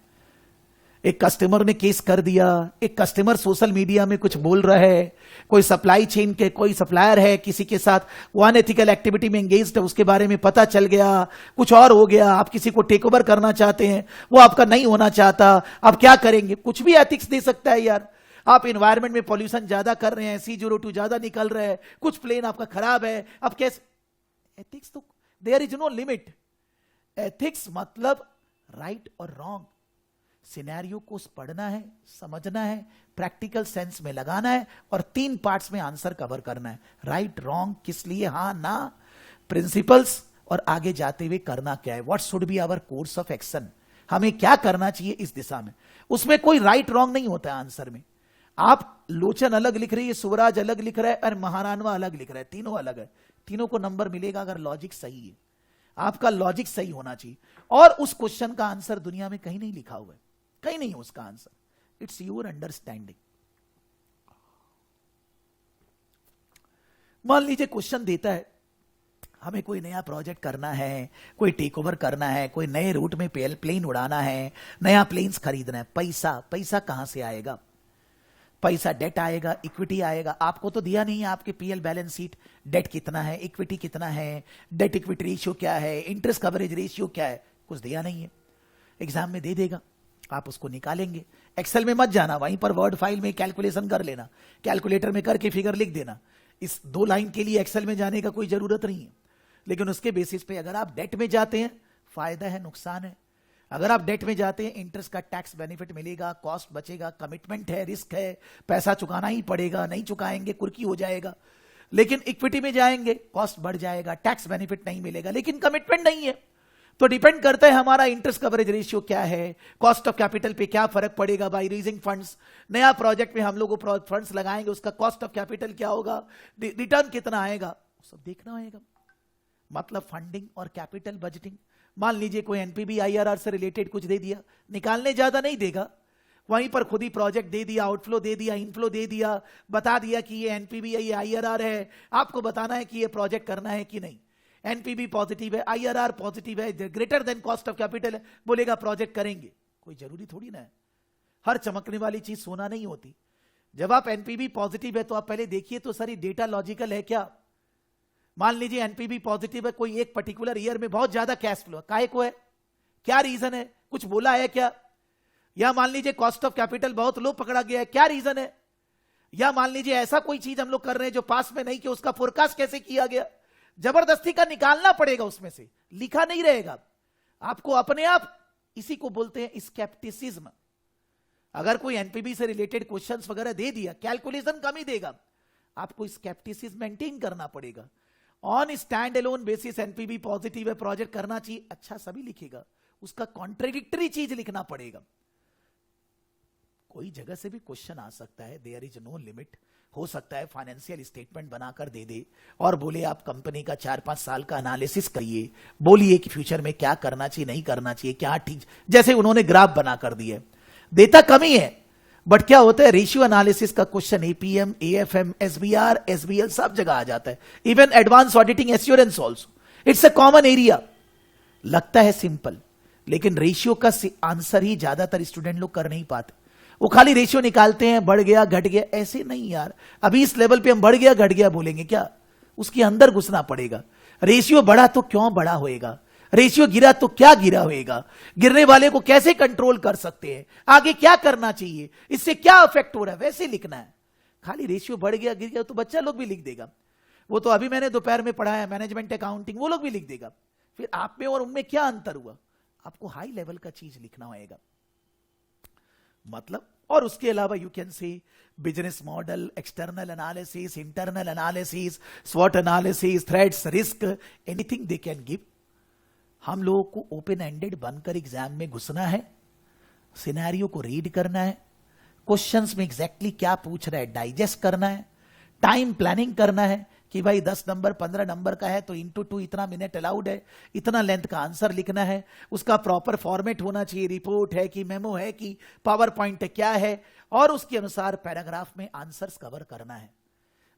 एक कस्टमर ने केस कर दिया, एक कस्टमर सोशल मीडिया में कुछ बोल रहा है, कोई सप्लाई चेन के कोई सप्लायर है किसी के साथ वो अनएथिकल एक्टिविटी में एंगेज्ड है, उसके बारे में पता चल गया, कुछ और हो गया, आप किसी को टेक ओवर करना चाहते हैं, वो आपका नहीं होना चाहता, आप क्या करेंगे? कुछ भी एथिक्स दे सकता है यार। आप इन्वायरमेंट में पॉल्यूशन ज्यादा कर रहे हैं, C02 ज्यादा निकल रहा है, कुछ प्लेन आपका खराब है, अब कैसे? एथिक्स तो there is no limit. Ethics मतलब राइट और रॉन्ग, सिनेरियो को पढ़ना है, समझना है, प्रैक्टिकल सेंस में लगाना है और 3 पार्ट्स में आंसर कवर करना है। राइट, रॉन्ग, किस लिए, हाँ ना, प्रिंसिपल्स, और आगे जाते हुए करना क्या है, what should be our course of action, हमें क्या करना चाहिए इस दिशा में। उसमें कोई राइट रॉन्ग नहीं होता है आंसर में। आप लोचन अलग लिख रही है, सुवराज अलग लिख रहा है और महारानवा अलग लिख रहा है, तीनों अलग है, तीनों को नंबर मिलेगा अगर लॉजिक सही है। आपका लॉजिक सही होना चाहिए। और उस क्वेश्चन का आंसर दुनिया में कहीं नहीं लिखा हुआ है, कहीं नहीं है उसका आंसर, इट्स योर अंडरस्टैंडिंग। मान लीजिए क्वेश्चन देता है हमें कोई नया प्रोजेक्ट करना है, कोई टेक ओवर करना है, कोई नए रूट में प्लेन उड़ाना है, नया प्लेन्स खरीदना है। पैसा कहां से आएगा? पैसा डेट आएगा, इक्विटी आएगा। आपको तो दिया नहीं है आपके पीएल बैलेंस शीट, डेट कितना है, इक्विटी कितना है, डेट इक्विटी रेशियो क्या है, इंटरेस्ट कवरेज रेशियो क्या है, कुछ दिया नहीं है। एग्जाम में दे देगा, आप उसको निकालेंगे। एक्सेल में मत जाना, वहीं पर वर्ड फाइल में कैलकुलेशन कर लेना, कैलकुलेटर में करके फिगर लिख देना। इस 2 लाइन के लिए एक्सेल में जाने का कोई जरूरत नहीं है। लेकिन उसके बेसिस पे अगर आप डेट में जाते हैं, फायदा है नुकसान है। अगर आप डेट में जाते हैं, इंटरेस्ट का टैक्स बेनिफिट मिलेगा, कॉस्ट बचेगा, कमिटमेंट है, रिस्क है, पैसा चुकाना ही पड़ेगा, नहीं चुकाएंगे कुर्की हो जाएगा। लेकिन इक्विटी में जाएंगे, कॉस्ट बढ़ जाएगा, टैक्स बेनिफिट नहीं मिलेगा, लेकिन कमिटमेंट नहीं है। तो डिपेंड करता है हमारा इंटरेस्ट कवरेज रेशियो क्या है, कॉस्ट ऑफ कैपिटल पे क्या फर्क पड़ेगा बाय रेजिंग फंड्स। नया प्रोजेक्ट में हम लोग फंड्स लगाएंगे, उसका कॉस्ट ऑफ कैपिटल क्या होगा, रिटर्न कितना आएगा, सब देखना होगा। मतलब फंडिंग और कैपिटल बजटिंग। मान लीजिए कोई एनपीबी आईआरआर से रिलेटेड कुछ दे दिया, निकालने ज्यादा नहीं देगा, वहीं पर खुद ही प्रोजेक्ट दे दिया, आउटफ्लो दे दिया, इनफ्लो दे दिया, बता दिया कि ये एनपीबी है, ये आईआरआर है। आपको बताना है कि ये प्रोजेक्ट करना है कि नहीं। एनपीबी पॉजिटिव है, आईआरआर पॉजिटिव है, greater than cost of capital है, बोलेगा प्रोजेक्ट करेंगे। कोई जरूरी थोड़ी ना है, हर चमकने वाली चीज सोना नहीं होती। जब आप एनपीबी पॉजिटिव है तो आप पहले देखिए तो सारी डेटा लॉजिकल है क्या। मान लीजिए एनपीबी पॉजिटिव है, कोई एक पर्टिकुलर ईयर में बहुत ज्यादा कैश फ्लो है, काहे को है, क्या रीजन है, कुछ बोला है क्या। या मान लीजिए कॉस्ट ऑफ कैपिटल बहुत लो पकड़ा गया है, क्या रीजन है। या मान लीजिए ऐसा कोई चीज हम लोग कर रहे हैं जो पास में नहीं कि उसका फोरकास्ट कैसे किया गया। जबरदस्ती का निकालना पड़ेगा, उसमें से लिखा नहीं रहेगा आपको अपने आप। इसी को बोलते हैं स्केप्टिसिज्म। अगर कोई एनपीबी से रिलेटेड क्वेश्चंस वगैरह दे दिया, कैलकुलेशन कम ही देगा, आपको स्केप्टिसिज्म मेंटेन करना पड़ेगा। On standalone basis NPB positive है, प्रोजेक्ट करना चाहिए, अच्छा सभी लिखेगा, उसका कॉन्ट्रेडिक्टरी चीज लिखना पड़ेगा। कोई जगह से भी क्वेश्चन आ सकता है, देयर इज नो लिमिट। हो सकता है फाइनेंशियल स्टेटमेंट बनाकर दे दे और बोले आप कंपनी का 4-5 साल का एनालिसिस करिए, बोलिए कि फ्यूचर में क्या करना चाहिए, नहीं करना चाहिए, क्या ठीक, जैसे उन्होंने ग्राफ बना कर दिए। देता कमी है, बट क्या होता है, रेशियो एनालिसिस का question APM, AFM, SBR, SBL सब जगह आ जाता है। Even advance auditing assurance also, it's a common area. लगता है सिंपल, लेकिन रेशियो का आंसर ही ज्यादातर स्टूडेंट लोग कर नहीं पाते। वो खाली रेशियो निकालते हैं, बढ़ गया घट गया, ऐसे नहीं यार। अभी इस लेवल पे हम बढ़ गया घट गया बोलेंगे क्या, उसके अंदर घुसना पड़ेगा। रेशियो बढ़ा तो क्यों बढ़ा होएगा, रेशियो गिरा तो क्या गिरा होएगा, गिरने वाले को कैसे कंट्रोल कर सकते हैं, आगे क्या करना चाहिए, इससे क्या इफेक्ट हो रहा है, वैसे लिखना है। खाली रेशियो बढ़ गया गिर गया तो बच्चा लोग भी लिख देगा, वो तो अभी मैंने दोपहर में पढ़ा है मैनेजमेंट अकाउंटिंग, वो लोग भी लिख देगा। फिर आप में और उनमें क्या अंतर हुआ, आपको हाई लेवल का चीज लिखना होगा। मतलब और उसके अलावा you can say business model, external analysis, internal analysis, स्वॉट analysis, threats, risk, anything they can give. हम लोगों को ओपन एंडेड बनकर एग्जाम में घुसना है, सिनेरियो को रीड करना है, क्वेश्चंस में एग्जैक्टली क्या पूछ रहा है डाइजेस्ट करना है, टाइम प्लानिंग करना है कि भाई 10 नंबर 15 नंबर का है तो इंटू 2 इतना मिनट अलाउड है, इतना लेंथ का आंसर लिखना है, उसका प्रॉपर फॉर्मेट होना चाहिए, रिपोर्ट है कि मेमो है कि पावर पॉइंट है, क्या है, और उसके अनुसार पैराग्राफ में आंसर्स कवर करना है।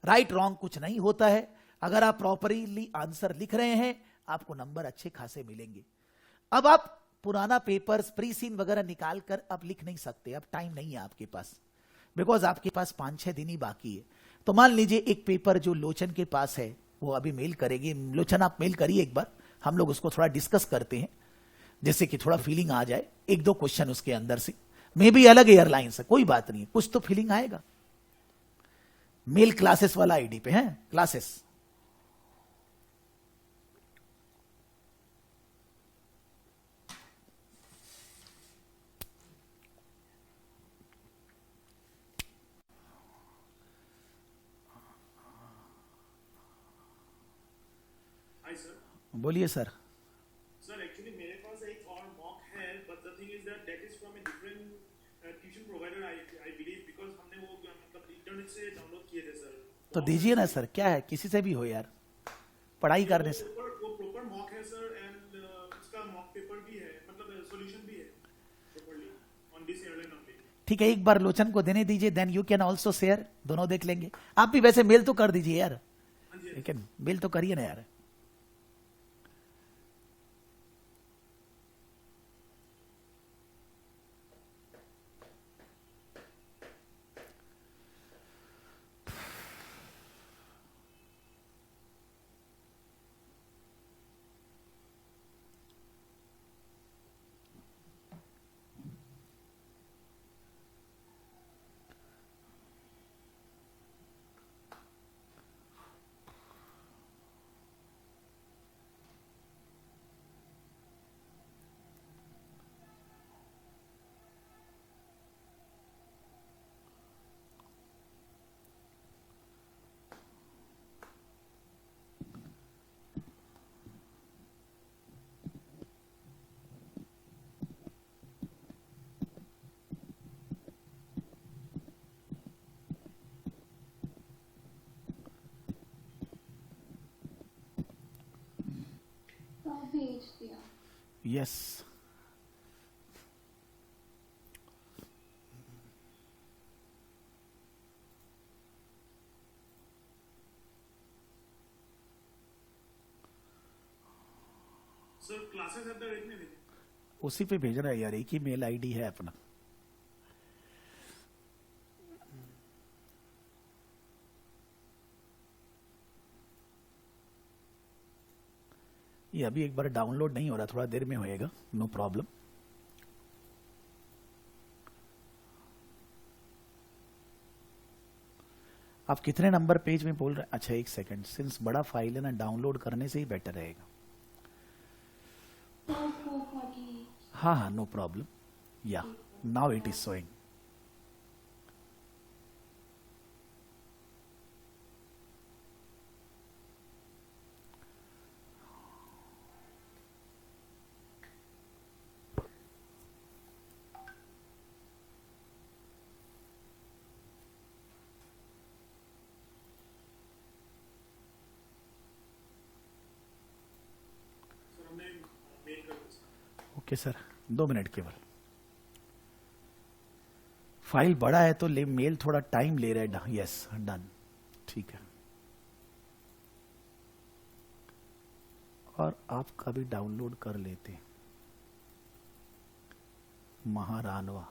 राइट रॉन्ग कुछ नहीं होता है, अगर आप प्रॉपरली आंसर लिख रहे हैं आपको नंबर अच्छे खासे मिलेंगे। अब आप पुराना पेपर्स प्री सीन वगैरह निकाल कर अब लिख नहीं सकते, अब टाइम नहीं है आपके पास, बिकॉज आपके पास 5-6 दिन ही बाकी है। तो मान लीजिए एक पेपर जो लोचन के पास है वो अभी मेल करेगी, लोचन आप मेल करिए एक बार, हम लोग उसको थोड़ा डिस्कस करते हैं, जैसे कि थोड़ा फीलिंग आ जाए, 1-2 क्वेश्चन उसके अंदर से, मे भी अलग एयरलाइन से, कोई बात नहीं, कुछ तो फीलिंग आएगा। मेल क्लासेस वाला आईडी पे है, क्लासेस। Hi sir. बोलिए सर। सर एक्चुअली मेरे पास एक और मॉक है, but the thing is that that is from a different tuition provider I believe, because हमने वो मतलब इंटरनेट से डाउनलोड किए थे सर। तो दीजिए ना सर, क्या है, किसी से भी हो यार, पढ़ाई करने से। वो प्रॉपर मॉक है सर, एंड उसका मॉक पेपर भी है, मतलब सॉल्यूशन भी है properly on this airline only. ठीक है, एक बार लोचन को देने दीजिए, then you can also share, दोनों देख लेंगे। आप भी वैसे मेल तो कर दीजिए यार, हाँ जी। लेकिन मेल तो करिए ना यार। तो भेज दिया। Yes. Sir classes at the rate में भेजें। उसी पे भेज रहा है यार, एक ही मेल आईडी है अपना। ये अभी एक बार डाउनलोड नहीं हो रहा, थोड़ा देर में होएगा, नो प्रॉब्लम। आप कितने नंबर पेज में बोल रहे हैं? अच्छा एक सेकंड, सिंस बड़ा फाइल है ना, डाउनलोड करने से ही बेटर रहेगा। तो 440। हाँ हाँ, नो प्रॉब्लम, या now it is showing. Sir हमने मेल कर दिया। ओके सर, 2 मिनट केवल। फाइल बड़ा है तो मेल थोड़ा टाइम ले रहा है। यस डन, ठीक है। और आपका भी डाउनलोड कर लेते हैं, महारानवा।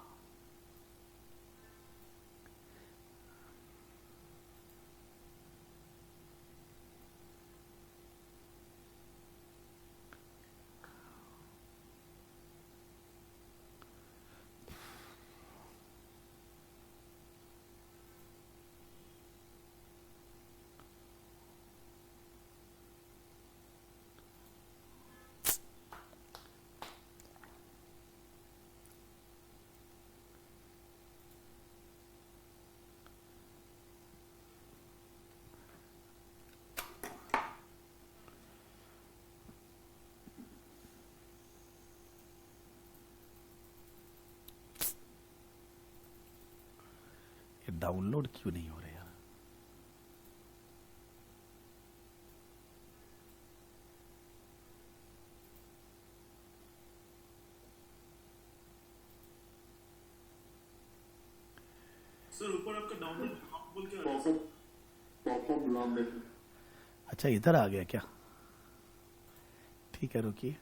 ये डाउनलोड क्यों नहीं हो रहा यार? सर ऊपर आपका डाउनलोड बोल के आ रहा है। पॉपअप ब्लॉक है। अच्छा इधर आ गया क्या? ठीक है रुकिए।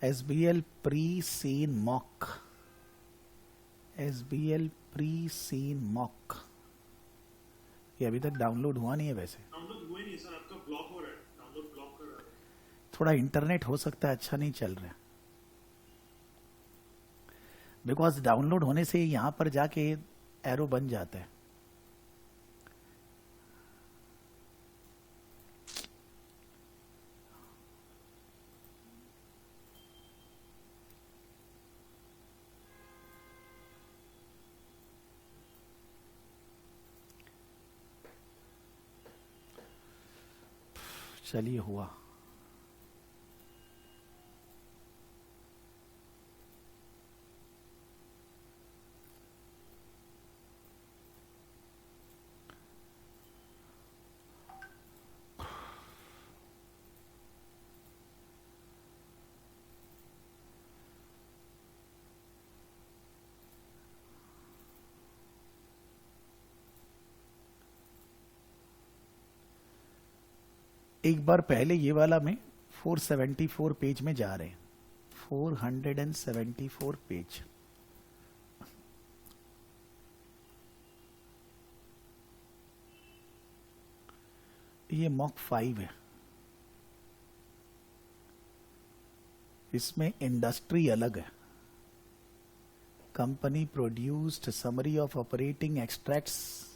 SBL pre-scene mock, SBL pre-scene mock, ये अभी तक डाउनलोड हुआ नहीं है वैसे। डाउनलोड हुए नहीं सर, आपका ब्लॉक हो रहा है, डाउनलोड ब्लॉक कर रहा है। थोड़ा इंटरनेट हो सकता है अच्छा नहीं चल रहा है, बिकॉज डाउनलोड होने से यहां पर जाके एरो बन जाता है। चलिए हुआ। एक बार पहले ये वाला में 474 पेज में जा रहे हैं, 474 पेज। ये मॉक 5 है, इसमें इंडस्ट्री अलग है। Company produced summary of operating extracts